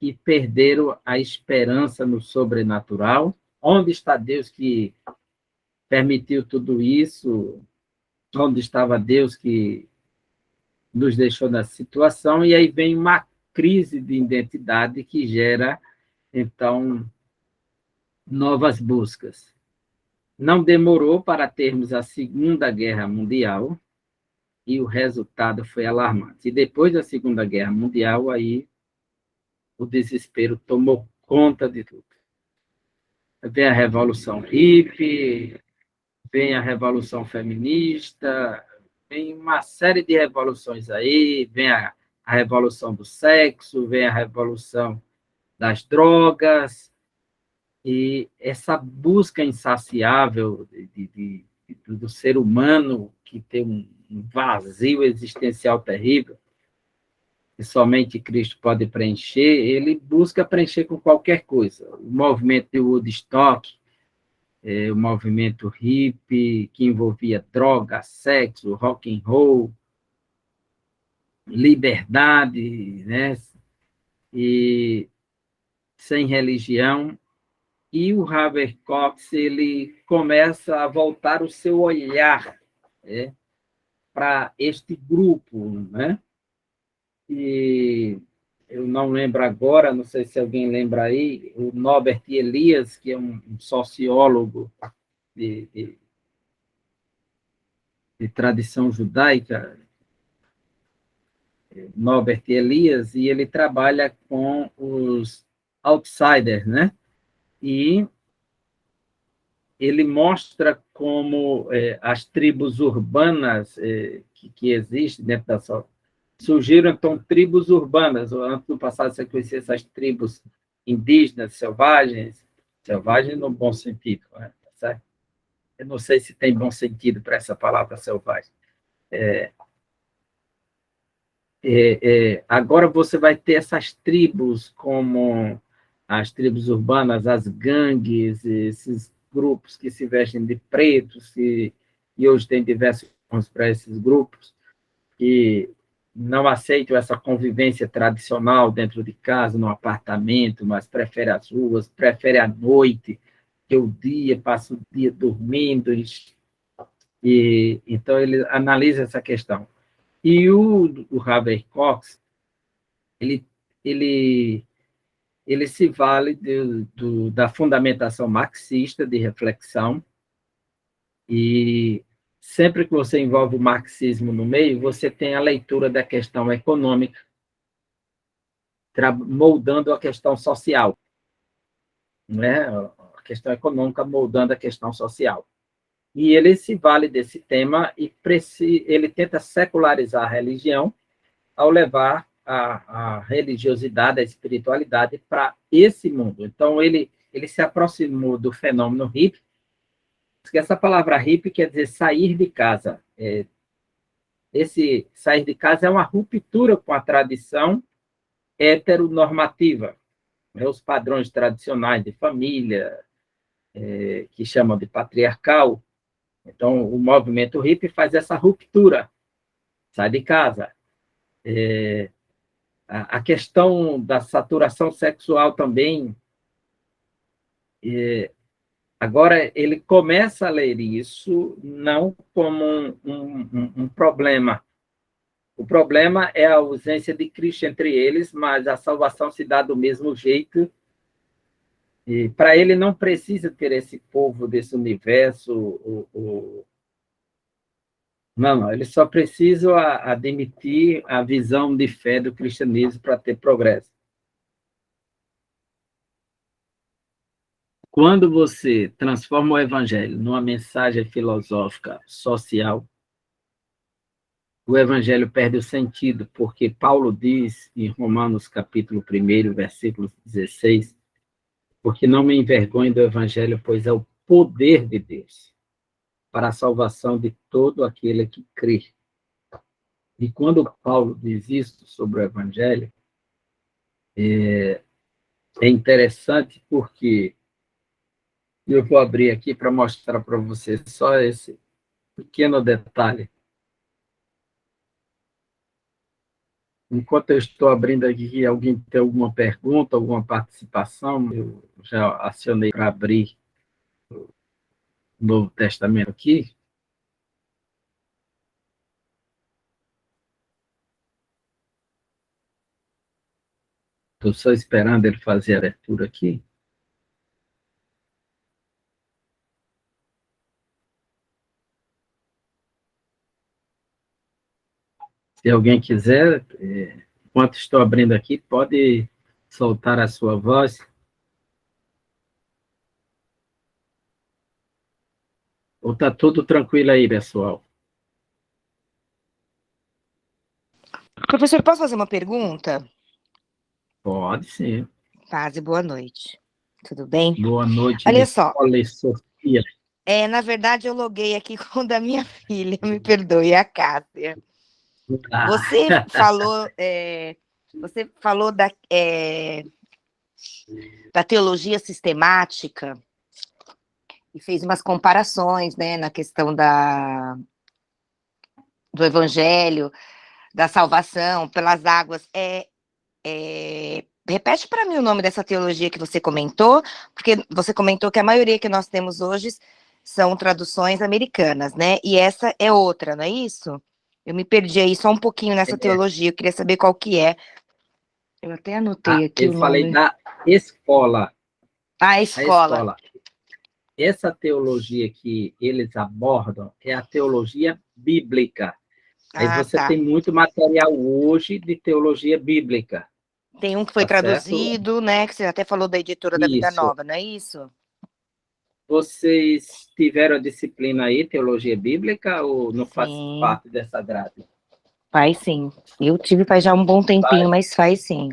que perderam a esperança no sobrenatural. Onde está Deus que permitiu tudo isso? Onde estava Deus que nos deixou nessa situação? E aí vem uma crise de identidade que gera, então, novas buscas. Não demorou para termos a Segunda Guerra Mundial, e o resultado foi alarmante. E depois da Segunda Guerra Mundial, aí o desespero tomou conta de tudo. Vem a Revolução Hippie, vem a Revolução Feminista, vem uma série de revoluções aí, vem a Revolução do Sexo, vem a Revolução das Drogas, e essa busca insaciável do ser humano, que tem um vazio existencial terrível, que somente Cristo pode preencher, ele busca preencher com qualquer coisa. O movimento de Woodstock, o movimento hippie, que envolvia droga, sexo, rock and roll, liberdade, né? E sem religião. E o Havercox, ele começa a voltar o seu olhar, né, para este grupo, né? E eu não lembro agora, não sei se alguém lembra aí, o Norbert Elias, que é um sociólogo de, de, de tradição judaica, Norbert Elias, e ele trabalha com os outsiders, né? E ele mostra como as tribos urbanas que existem dentro da surgiram, então, tribos urbanas. Antes do passado, você conhecia essas tribos indígenas, selvagens no bom sentido, né? Certo? Eu não sei se tem bom sentido para essa palavra selvagem. Agora você vai ter essas tribos, como as tribos urbanas, as gangues, esses grupos que se vestem de pretos, e hoje tem diversos nomes para esses grupos, que não aceitam essa convivência tradicional dentro de casa, no apartamento, mas preferem as ruas, preferem a noite, que o dia, passa o dia dormindo, então ele analisa essa questão. E o Habermas, ele se vale da fundamentação marxista de reflexão, e sempre que você envolve o marxismo no meio, você tem a leitura da questão econômica, moldando a questão social, né? A questão econômica moldando a questão social. E ele se vale desse tema e ele tenta secularizar a religião ao levar a religiosidade, a espiritualidade para esse mundo. Então, ele se aproximou do fenômeno hippie, porque essa palavra hippie quer dizer sair de casa. Esse sair de casa é uma ruptura com a tradição heteronormativa, né? Os padrões tradicionais de família, que chamam de patriarcal. Então, o movimento hippie faz essa ruptura, sai de casa. A questão da saturação sexual também, agora ele começa a ler isso não como um problema. O problema é a ausência de Cristo entre eles, mas a salvação se dá do mesmo jeito. E para ele não precisa ter esse povo desse universo. Não, ele só precisa admitir a visão de fé do cristianismo para ter progresso. Quando você transforma o evangelho numa mensagem filosófica social, o evangelho perde o sentido, porque Paulo diz em Romanos capítulo 1, versículo 16, porque não me envergonho do evangelho, pois é o poder de Deus para a salvação de todo aquele que crê. E quando Paulo diz isso sobre o evangelho, é interessante porque eu vou abrir aqui para mostrar para vocês só esse pequeno detalhe. Enquanto eu estou abrindo aqui, alguém tem alguma pergunta, alguma participação, eu já acionei para abrir o Novo Testamento aqui. Estou só esperando ele fazer a abertura aqui. Se alguém quiser, enquanto estou abrindo aqui, pode soltar a sua voz. Ou está tudo tranquilo aí, pessoal? Professor, posso fazer uma pergunta? Pode, sim. Paz e boa noite. Tudo bem? Boa noite, Olha só. Sofia. Na verdade, eu loguei aqui com o da minha filha, me perdoe, a Cássia. Você falou da teologia sistemática e fez umas comparações, né, na questão do evangelho, da salvação pelas águas. Repete para mim o nome dessa teologia que você comentou, porque você comentou que a maioria que nós temos hoje são traduções americanas, né? E essa é outra, não é isso? Eu me perdi aí só um pouquinho nessa teologia, eu queria saber qual que é. Eu até anotei aqui o nome. Eu falei da escola. A escola. Essa teologia que eles abordam é a teologia bíblica. Aí você tem muito material hoje de teologia bíblica. Tem um que foi traduzido, né? Que você até falou da editora da Vida Nova, não é isso? Vocês tiveram a disciplina aí, teologia bíblica, ou não faz Sim, parte dessa grade? faz sim. Eu tive faz já um bom tempinho, mas faz sim.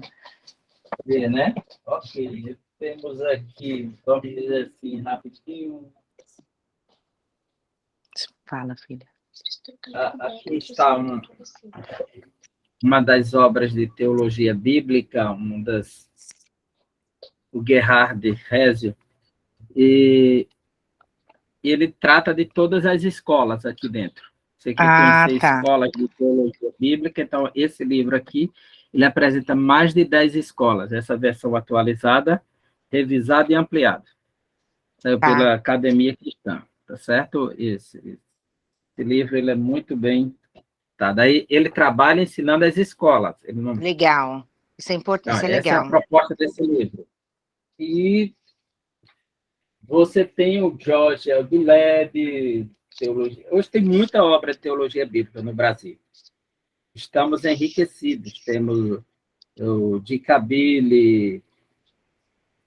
Ver, né? Ok, temos aqui, vamos dizer assim, rapidinho. Fala, filha. Aqui está uma das obras de teologia bíblica, o Gerhard Hesio, e ele trata de todas as escolas aqui dentro. Você quer Ah, conhecer tá. escolas de teologia bíblica, então esse livro aqui, ele apresenta mais de 10 escolas, essa versão atualizada, revisada e ampliada. Saiu Tá. pela Academia Cristã, tá certo? Esse livro ele é muito bem. Tá, daí ele trabalha ensinando as escolas. Ele não... Legal. Isso é importante, Então, isso é essa é a legal. proposta desse livro. E você tem o George Abduled, teologia. Hoje tem muita obra de teologia bíblica no Brasil. Estamos enriquecidos. Temos o de Kabyle,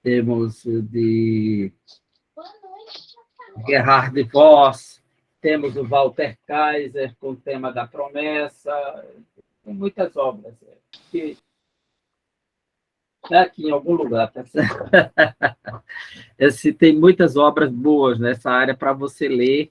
temos o de Gerhard Voss, temos o Walter Kaiser com o tema da promessa. Tem muitas obras. Que está aqui em algum lugar, tá certo? Tem muitas obras boas nessa área para você ler.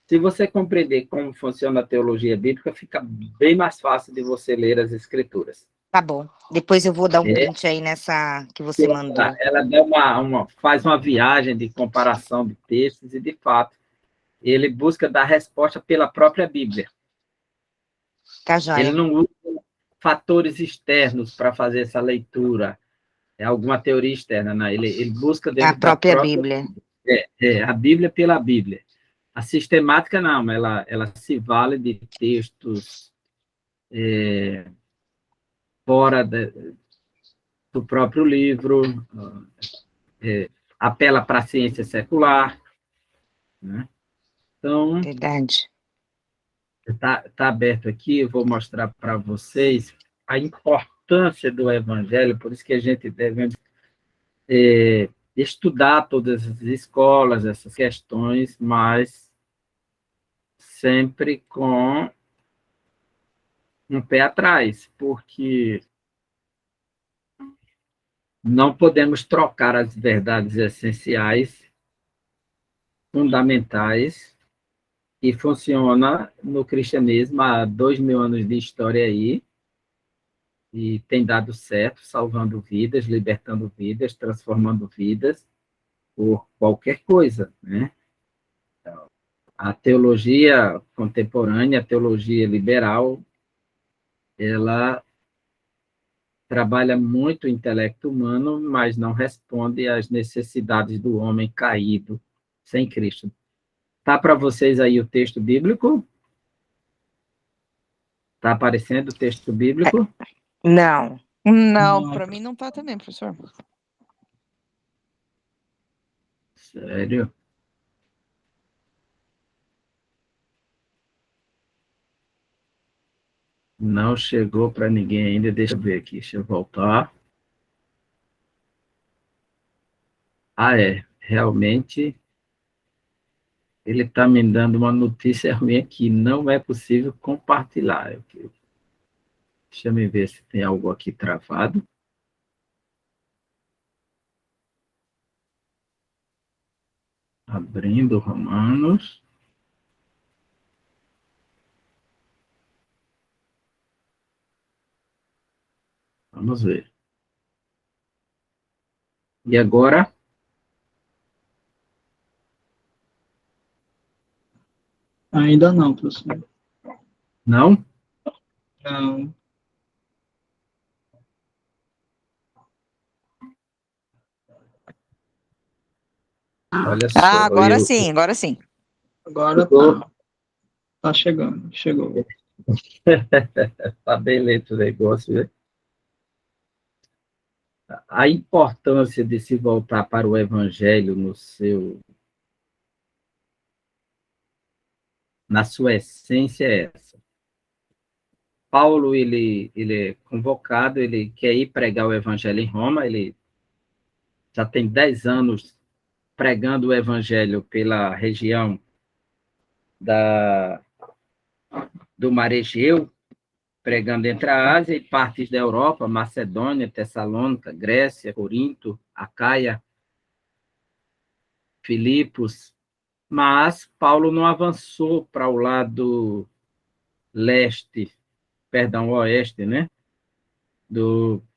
Se você compreender como funciona a teologia bíblica, fica bem mais fácil de você ler as escrituras. Tá bom. Depois eu vou dar um É, print aí nessa que você mandou. ela dá faz uma viagem de comparação de textos e, de fato, ele busca dar resposta pela própria Bíblia. Tá Ele joia. não usa fatores externos para fazer essa leitura, alguma teoria externa, não. Ele busca É a dentro da própria própria Bíblia. Bíblia. A Bíblia pela Bíblia. A sistemática, não, ela se vale de textos fora do próprio livro, apela para a ciência secular, né? Então, Verdade. está aberto aqui, eu vou mostrar para vocês a importância do Evangelho, por isso que a gente deve estudar todas as escolas, essas questões, mas sempre com um pé atrás, porque não podemos trocar as verdades essenciais, fundamentais, que funciona no cristianismo há 2000 anos de história aí, e tem dado certo, salvando vidas, libertando vidas, transformando vidas, por qualquer coisa, né? A teologia contemporânea, a teologia liberal, ela trabalha muito o intelecto humano, mas não responde às necessidades do homem caído sem Cristo. Tá para vocês aí o texto bíblico? Tá aparecendo o texto bíblico? Não. Não, para mim não tá também, professor. Sério? Não chegou para ninguém ainda. Deixa eu ver aqui, deixa eu voltar. Ah, realmente ele está me dando uma notícia ruim aqui. Não é possível compartilhar. Deixa eu ver se tem algo aqui travado. Abrindo Romanos. Vamos ver. E agora? Ainda não, professor. Não? Não. Olha Ah, só. agora sim, agora sim. Agora tá. Tá chegando. Chegou. Tá bem lento o negócio, né? A importância de se voltar para o Evangelho na sua essência é essa. Paulo, ele é convocado, ele quer ir pregar o Evangelho em Roma, ele já tem 10 anos pregando o evangelho pela região do Mar Egeu, pregando entre a Ásia e partes da Europa, Macedônia, Tessalônica, Grécia, Corinto, Acaia, Filipos, mas Paulo não avançou para o lado oeste, né?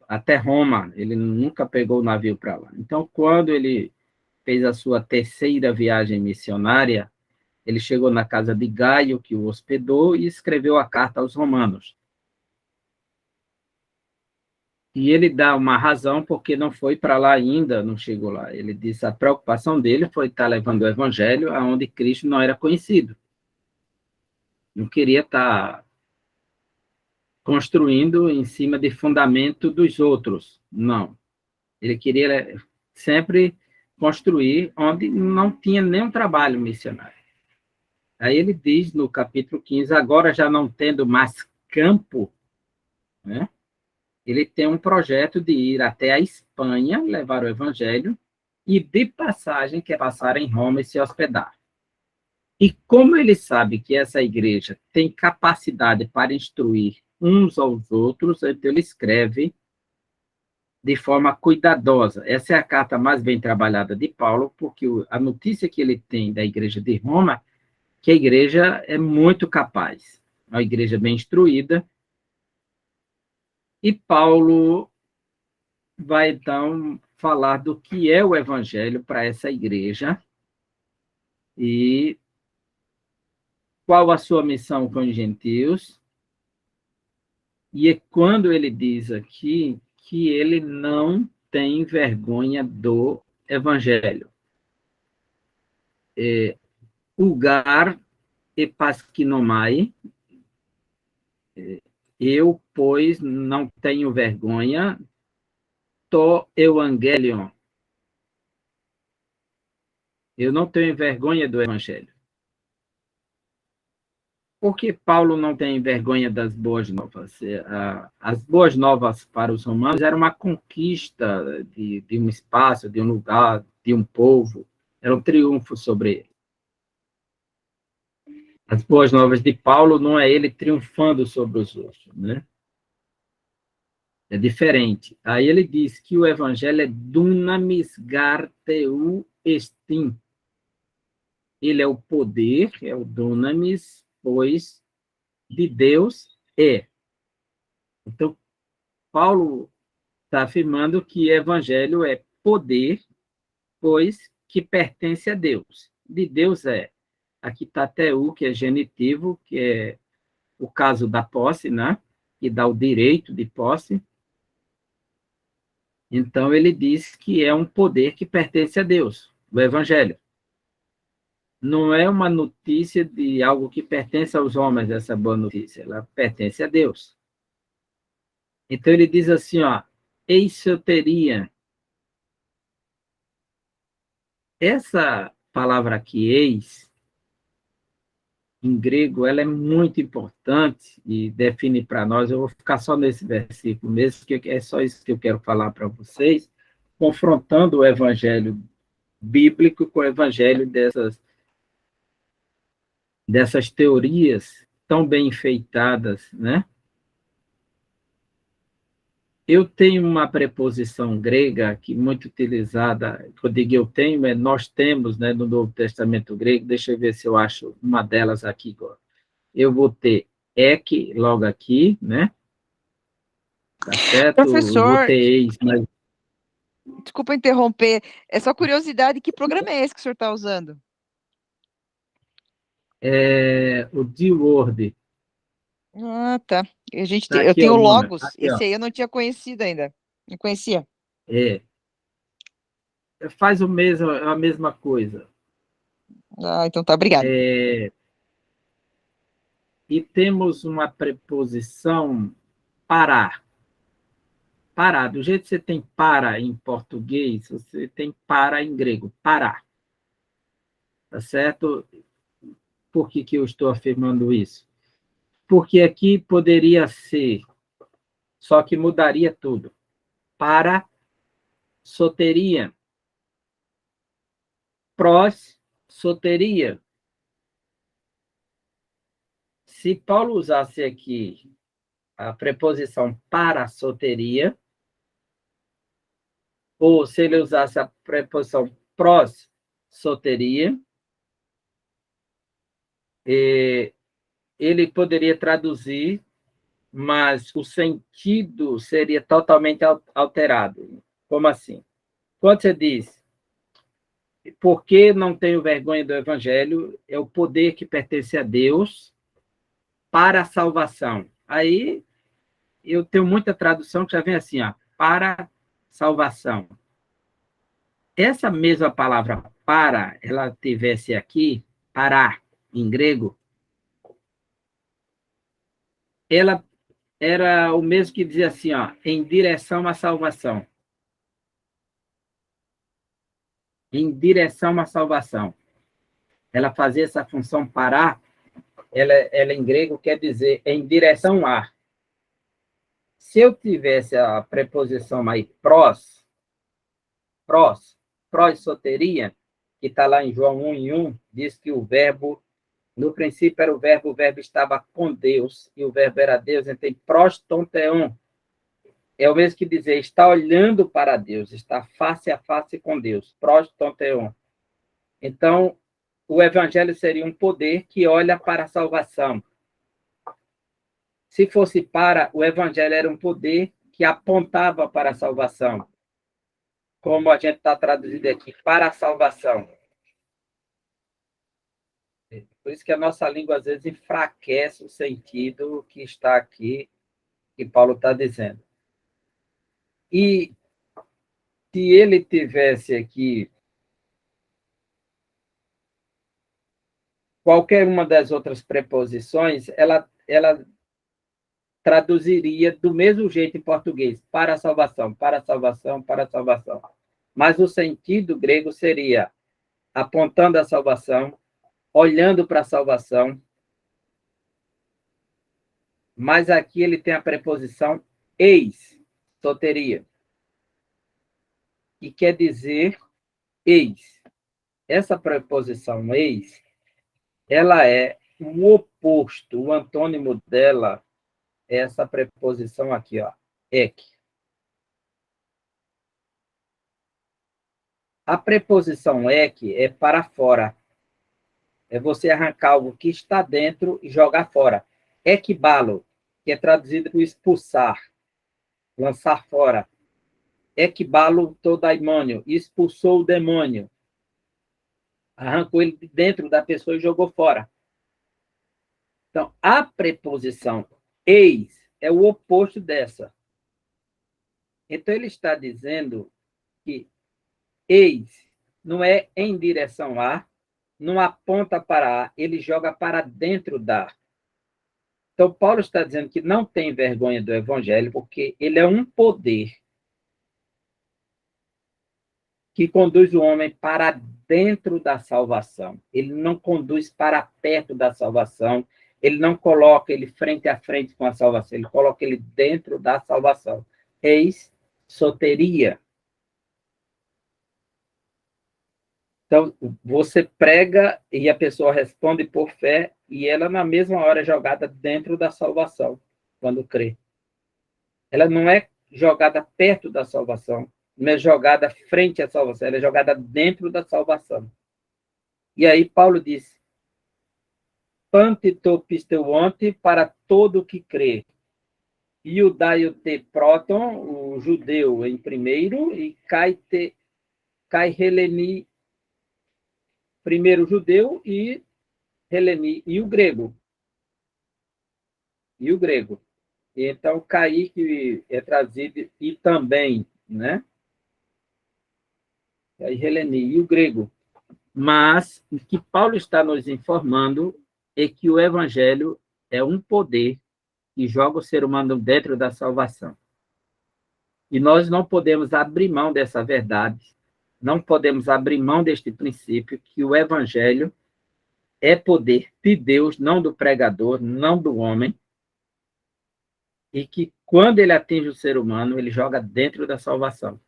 Até Roma, ele nunca pegou o navio para lá. Então, quando ele fez a sua terceira viagem missionária, ele chegou na casa de Gaio, que o hospedou, e escreveu a carta aos romanos. E ele dá uma razão porque não foi para lá ainda, não chegou lá. Ele disse que a preocupação dele foi estar levando o evangelho aonde Cristo não era conhecido. Não queria estar construindo em cima de fundamento dos outros, não. Ele queria sempre construir onde não tinha nenhum trabalho missionário. Aí ele diz no capítulo 15, agora já não tendo mais campo, né? Ele tem um projeto de ir até a Espanha, levar o evangelho, e de passagem, quer passar em Roma e se hospedar. E como ele sabe que essa igreja tem capacidade para instruir uns aos outros, então ele escreve de forma cuidadosa. Essa é a carta mais bem trabalhada de Paulo, porque a notícia que ele tem da igreja de Roma, que a igreja é muito capaz, uma igreja bem instruída, e Paulo vai, então, falar do que é o evangelho para essa igreja e qual a sua missão com os gentios. E é quando ele diz aqui que ele não tem vergonha do evangelho. Ugar epasquinomai, eu, pois, não tenho vergonha, to evangelion. Eu não tenho vergonha do evangelho. Por que Paulo não tem vergonha das boas novas? As boas novas para os romanos era uma conquista de um espaço, de um lugar, de um povo. Era um triunfo sobre ele. As boas novas de Paulo não é ele triunfando sobre os outros, né? É diferente. Aí ele diz que o evangelho é dunamis garteu estin. Ele é o poder, é o dunamis, pois de Deus é. Então, Paulo está afirmando que evangelho é poder, pois que pertence a Deus. De Deus é. Aqui está teu, que é genitivo, que é o caso da posse, né? Que dá o direito de posse. Então, ele diz que é um poder que pertence a Deus, o evangelho. Não é uma notícia de algo que pertence aos homens, essa boa notícia. Ela pertence a Deus. Então, ele diz assim, ó, eisoteria. Essa palavra aqui, eis, em grego, ela é muito importante e define para nós, eu vou ficar só nesse versículo mesmo, que é só isso que eu quero falar para vocês, confrontando o evangelho bíblico com o evangelho dessas teorias tão bem enfeitadas, né? Eu tenho uma preposição grega que muito utilizada, quando eu digo eu tenho, é nós temos, né, no Novo Testamento grego, deixa eu ver se eu acho uma delas aqui agora. Eu vou ter ek logo aqui, né? Tá certo? Eu vou Professor, ter eis, mas desculpa interromper, é só curiosidade, que programa é esse que o senhor está usando? o D-word. Ah, tá. Tá Eu aqui, ó, tenho o Mona. Logos, Aqui, ó. esse aí eu não tinha conhecido ainda. Não conhecia. É. Faz a mesma coisa. Ah, então tá, obrigado. E temos uma preposição parar. Parar. Do jeito que você tem para em português, você tem para em grego. Parar. Tá certo? Por que eu estou afirmando isso? Porque aqui poderia ser, só que mudaria tudo. Para soteria. prós-soteria. Se Paulo usasse aqui a preposição para soteria, ou se ele usasse a preposição prós-soteria, ele poderia traduzir, mas o sentido seria totalmente alterado. Como assim? Quando você diz, por que não tenho vergonha do Evangelho, é o poder que pertence a Deus para a salvação. Aí eu tenho muita tradução que já vem assim, ó, para salvação. Essa mesma palavra para, ela tivesse aqui, para, em grego, ela era o mesmo que dizia assim, ó, em direção à salvação. Em direção à salvação. Ela fazia essa função parar, ela em grego quer dizer em direção a. Se eu tivesse a preposição aí prós-soteria, que está lá em João 1:1, diz que o verbo, no princípio era o verbo estava com Deus, e o verbo era Deus, então prostonteon, é o mesmo que dizer, está olhando para Deus, está face a face com Deus, prostonteon. Então, o evangelho seria um poder que olha para a salvação. Se fosse para, o evangelho era um poder que apontava para a salvação. Como a gente está traduzindo aqui, para a salvação. Por isso que a nossa língua, às vezes, enfraquece o sentido que está aqui, que Paulo está dizendo. E se ele tivesse aqui qualquer uma das outras preposições, ela traduziria do mesmo jeito em português, para a salvação, para a salvação, para a salvação. Mas o sentido grego seria apontando a salvação, olhando para a salvação, mas aqui ele tem a preposição eis, soteria, que quer dizer eis. Essa preposição eis, ela é o oposto, o antônimo dela é essa preposição aqui, ó, ek. A preposição ek é para fora. É você arrancar algo que está dentro e jogar fora. Ekbalo, que é traduzido por expulsar, lançar fora. Ekbalo todaimônio, expulsou o demônio. Arrancou ele de dentro da pessoa e jogou fora. Então, a preposição eis é o oposto dessa. Então, ele está dizendo que eis não é em direção a, não aponta para a, ele joga para dentro da. Então, Paulo está dizendo que não tem vergonha do evangelho, porque ele é um poder que conduz o homem para dentro da salvação. Ele não conduz para perto da salvação, ele não coloca ele frente a frente com a salvação, ele coloca ele dentro da salvação. Eis soteria. Então, você prega e a pessoa responde por fé, e ela, na mesma hora, é jogada dentro da salvação, quando crê. Ela não é jogada perto da salvação, não é jogada frente à salvação, ela é jogada dentro da salvação. E aí, Paulo diz, pantitopisteuonte para todo que crê. Iudaio te proton, o judeu em primeiro, e kai heleni, primeiro o judeu e heleni, e o grego. E o grego. E então, Kai, que é trazido, e também, né? Kai heleni, e o grego. Mas o que Paulo está nos informando é que o evangelho é um poder que joga o ser humano dentro da salvação. E nós não podemos abrir mão dessa verdade, não podemos abrir mão deste princípio que o evangelho é poder de Deus, não do pregador, não do homem, e que quando ele atinge o ser humano, ele joga dentro da salvação.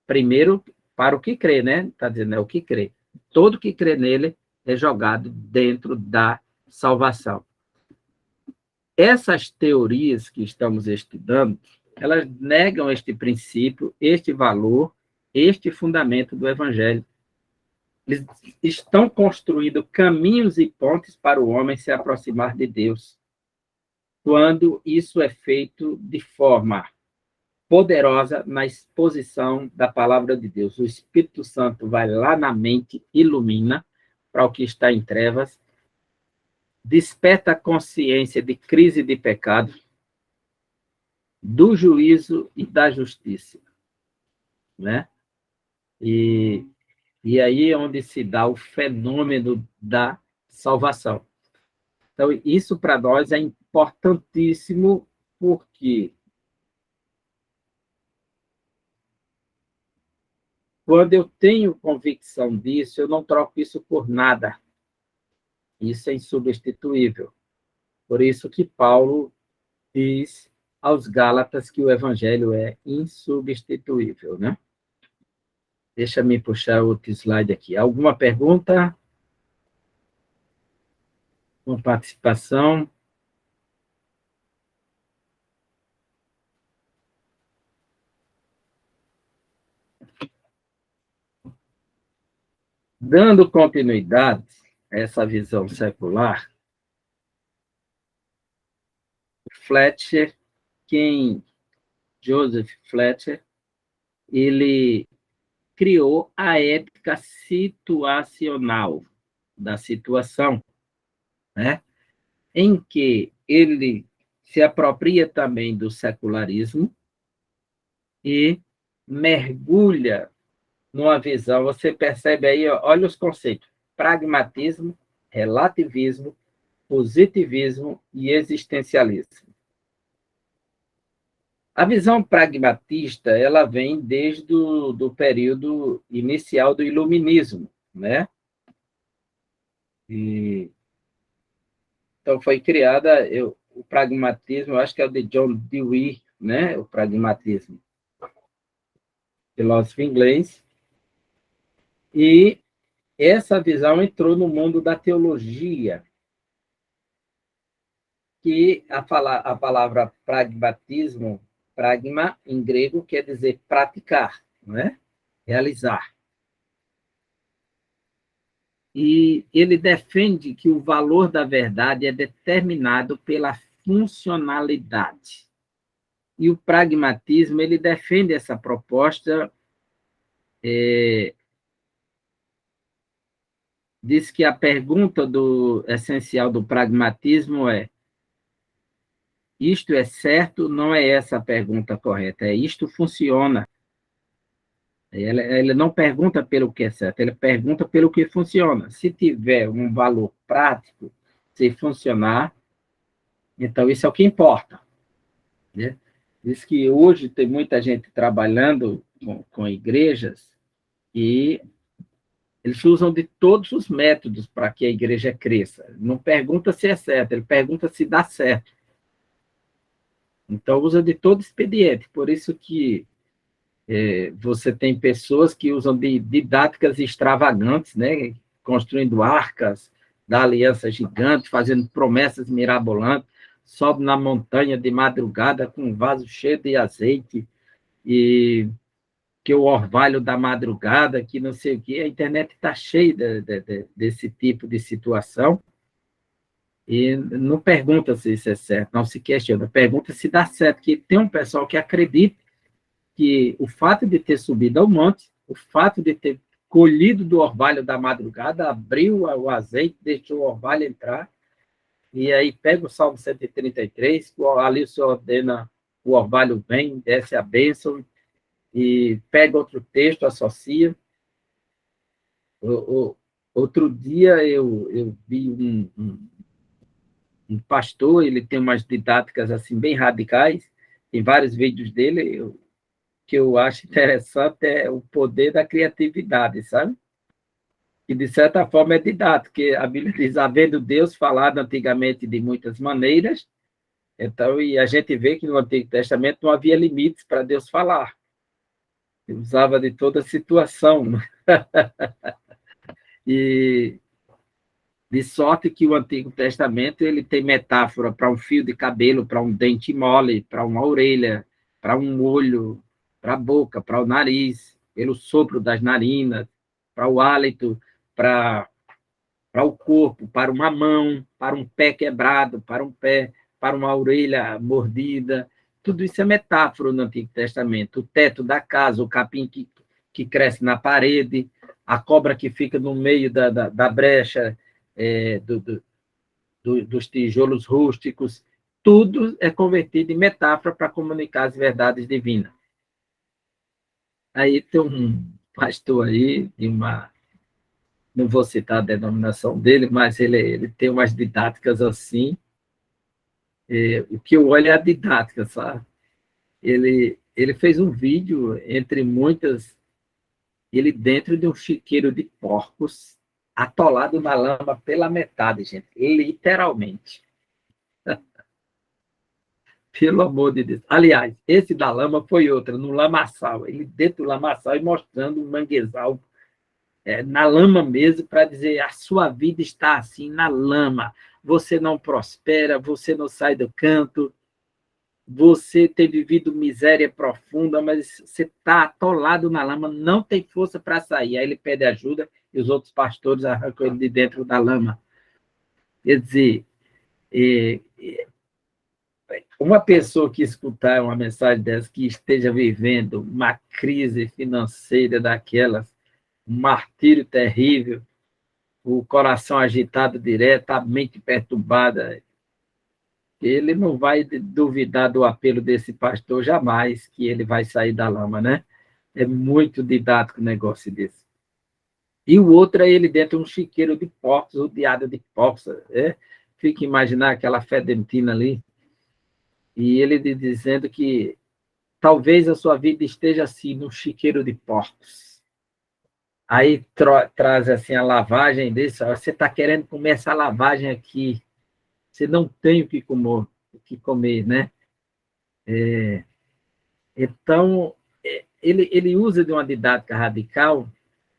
Primeiro, para o que crê, né? Está dizendo, é o que crê. Todo que crê nele é jogado dentro da salvação. Essas teorias que estamos estudando, elas negam este princípio, este valor, este fundamento do Evangelho. Eles estão construindo caminhos e pontes para o homem se aproximar de Deus, quando isso é feito de forma poderosa na exposição da palavra de Deus. O Espírito Santo vai lá na mente, ilumina para o que está em trevas, desperta a consciência de crise de pecado, do juízo e da justiça, né? E aí é onde se dá o fenômeno da salvação. Então, isso para nós é importantíssimo, porque quando eu tenho convicção disso, eu não troco isso por nada. Isso é insubstituível. Por isso que Paulo diz aos Gálatas que o evangelho é insubstituível, né? Deixa eu puxar outro slide aqui. Alguma pergunta? Uma participação? Dando continuidade a essa visão secular, Fletcher, Joseph Fletcher, ele criou a ética situacional da situação, né? Em que ele se apropria também do secularismo e mergulha numa visão, você percebe aí, olha os conceitos, pragmatismo, relativismo, positivismo e existencialismo. A visão pragmatista, ela vem desde do período inicial do iluminismo, né? Então, foi criada, o pragmatismo, eu acho que é o de John Dewey, né? O pragmatismo, filósofo inglês, e essa visão entrou no mundo da teologia, que a palavra pragmatismo, pragma, em grego, quer dizer praticar, não é? Realizar. E ele defende que o valor da verdade é determinado pela funcionalidade. E o pragmatismo, ele defende essa proposta, diz que a pergunta essencial do pragmatismo é: isto é certo? Não é essa a pergunta correta, é isto funciona. Ele não pergunta pelo que é certo, ele pergunta pelo que funciona. Se tiver um valor prático, se funcionar, então isso é o que importa, né? Diz que hoje tem muita gente trabalhando com igrejas e eles usam de todos os métodos para que a igreja cresça. Não pergunta se é certo, ele pergunta se dá certo. Então, usa de todo expediente. Por isso que você tem pessoas que usam de didáticas extravagantes, né? Construindo arcas da aliança gigante, fazendo promessas mirabolantes, sobe na montanha de madrugada com um vaso cheio de azeite, e que o orvalho da madrugada, que não sei o quê. A internet está cheia desse tipo de situação, e não pergunta se isso é certo, não se questiona, pergunta se dá certo, que tem um pessoal que acredita que o fato de ter subido ao monte, o fato de ter colhido do orvalho da madrugada, abriu o azeite, deixou o orvalho entrar, e aí pega o Salmo 133, ali o Senhor ordena, o orvalho vem, desce a bênção, e pega outro texto, associa. Outro dia eu vi um pastor, ele tem umas didáticas assim bem radicais, tem vários vídeos dele, que eu acho interessante é o poder da criatividade, sabe? Que, de certa forma, é didático, porque a Bíblia diz, havendo Deus falado antigamente de muitas maneiras, então, e a gente vê que no Antigo Testamento não havia limites para Deus falar. usava de toda situação. E de sorte que o Antigo Testamento ele tem metáfora para um fio de cabelo, para um dente mole, para uma orelha, para um olho, para a boca, para o nariz, pelo sopro das narinas, para o hálito, para o corpo, para uma mão, para um pé quebrado, para um pé, para uma orelha mordida. Tudo isso é metáfora no Antigo Testamento. O teto da casa, o capim que cresce na parede, a cobra que fica no meio da brecha, dos tijolos rústicos, tudo é convertido em metáfora para comunicar as verdades divinas. Aí tem um pastor aí, não vou citar a denominação dele, mas ele tem umas didáticas assim, o que eu olho é a didática, sabe? Ele fez um vídeo, entre muitas, ele dentro de um chiqueiro de porcos, atolado na lama pela metade, gente, literalmente. Pelo amor de Deus. Aliás, esse da lama foi outro, no lamaçal. Ele dentro do lamaçal e mostrando um manguezal na lama mesmo, para dizer, a sua vida está assim, na lama. Você não prospera, você não sai do canto, você tem vivido miséria profunda, mas você está atolado na lama, não tem força para sair. Aí ele pede ajuda e os outros pastores arrancam ele de dentro da lama. Quer dizer, uma pessoa que escutar uma mensagem dessa, que esteja vivendo uma crise financeira daquelas, um martírio terrível, o coração agitado direto, a mente perturbada, ele não vai duvidar do apelo desse pastor jamais, que ele vai sair da lama, né? É muito didático o negócio desse. E o outro é ele dentro de um chiqueiro de porcos, rodeado de porcos. Fica imaginar aquela fedentina ali. E ele dizendo que talvez a sua vida esteja assim, num chiqueiro de porcos. Aí traz assim a lavagem desse, você está querendo comer essa lavagem aqui, você não tem o que comer, né? Então, ele usa de uma didática radical,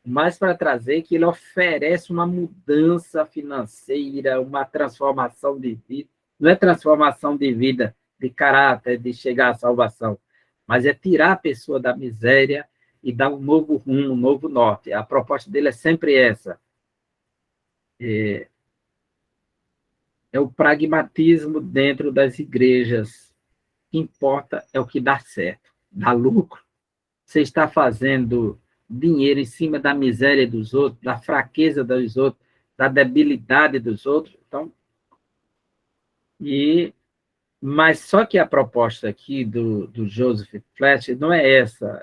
mas para trazer que ele oferece uma mudança financeira, uma transformação de vida. Não é transformação de vida, de caráter, de chegar à salvação, mas é tirar a pessoa da miséria e dar um novo rumo, um novo norte. A proposta dele é sempre essa. É o pragmatismo dentro das igrejas. O que importa é o que dá certo, dá lucro. Você está fazendo dinheiro em cima da miséria dos outros, da fraqueza dos outros, da debilidade dos outros. Então, mas só que a proposta aqui do Joseph Fletcher não é essa.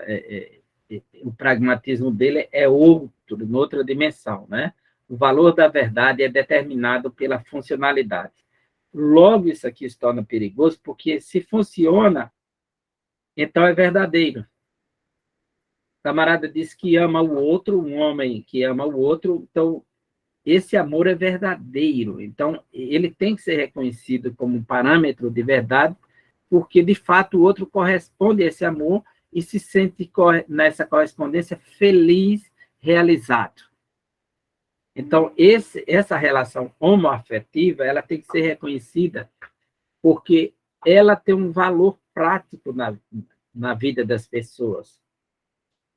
O pragmatismo dele é outro, em outra dimensão, né? O valor da verdade é determinado pela funcionalidade. Logo, isso aqui se torna perigoso, porque se funciona, então é verdadeiro. O camarada diz que ama o outro, um homem que ama o outro, então esse amor é verdadeiro. Então, ele tem que ser reconhecido como um parâmetro de verdade, porque, de fato, o outro corresponde a esse amor e se sente, nessa correspondência, feliz, realizado. Então, essa relação homoafetiva, ela tem que ser reconhecida porque ela tem um valor prático na vida das pessoas.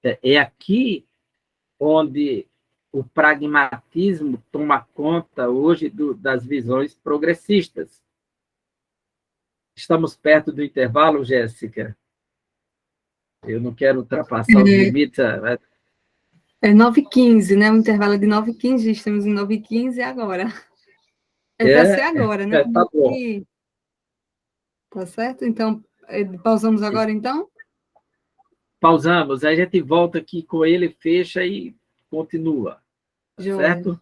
É aqui onde o pragmatismo toma conta hoje das visões progressistas. Estamos perto do intervalo, Jéssica? Eu não quero ultrapassar os limites. É 9h15, né? O intervalo é de 9h15, estamos em 9h15 agora. É para ser agora, né? Tá bom. Tá certo? Então, pausamos agora, então? Pausamos, aí a gente volta aqui com ele, fecha e continua. Tá certo?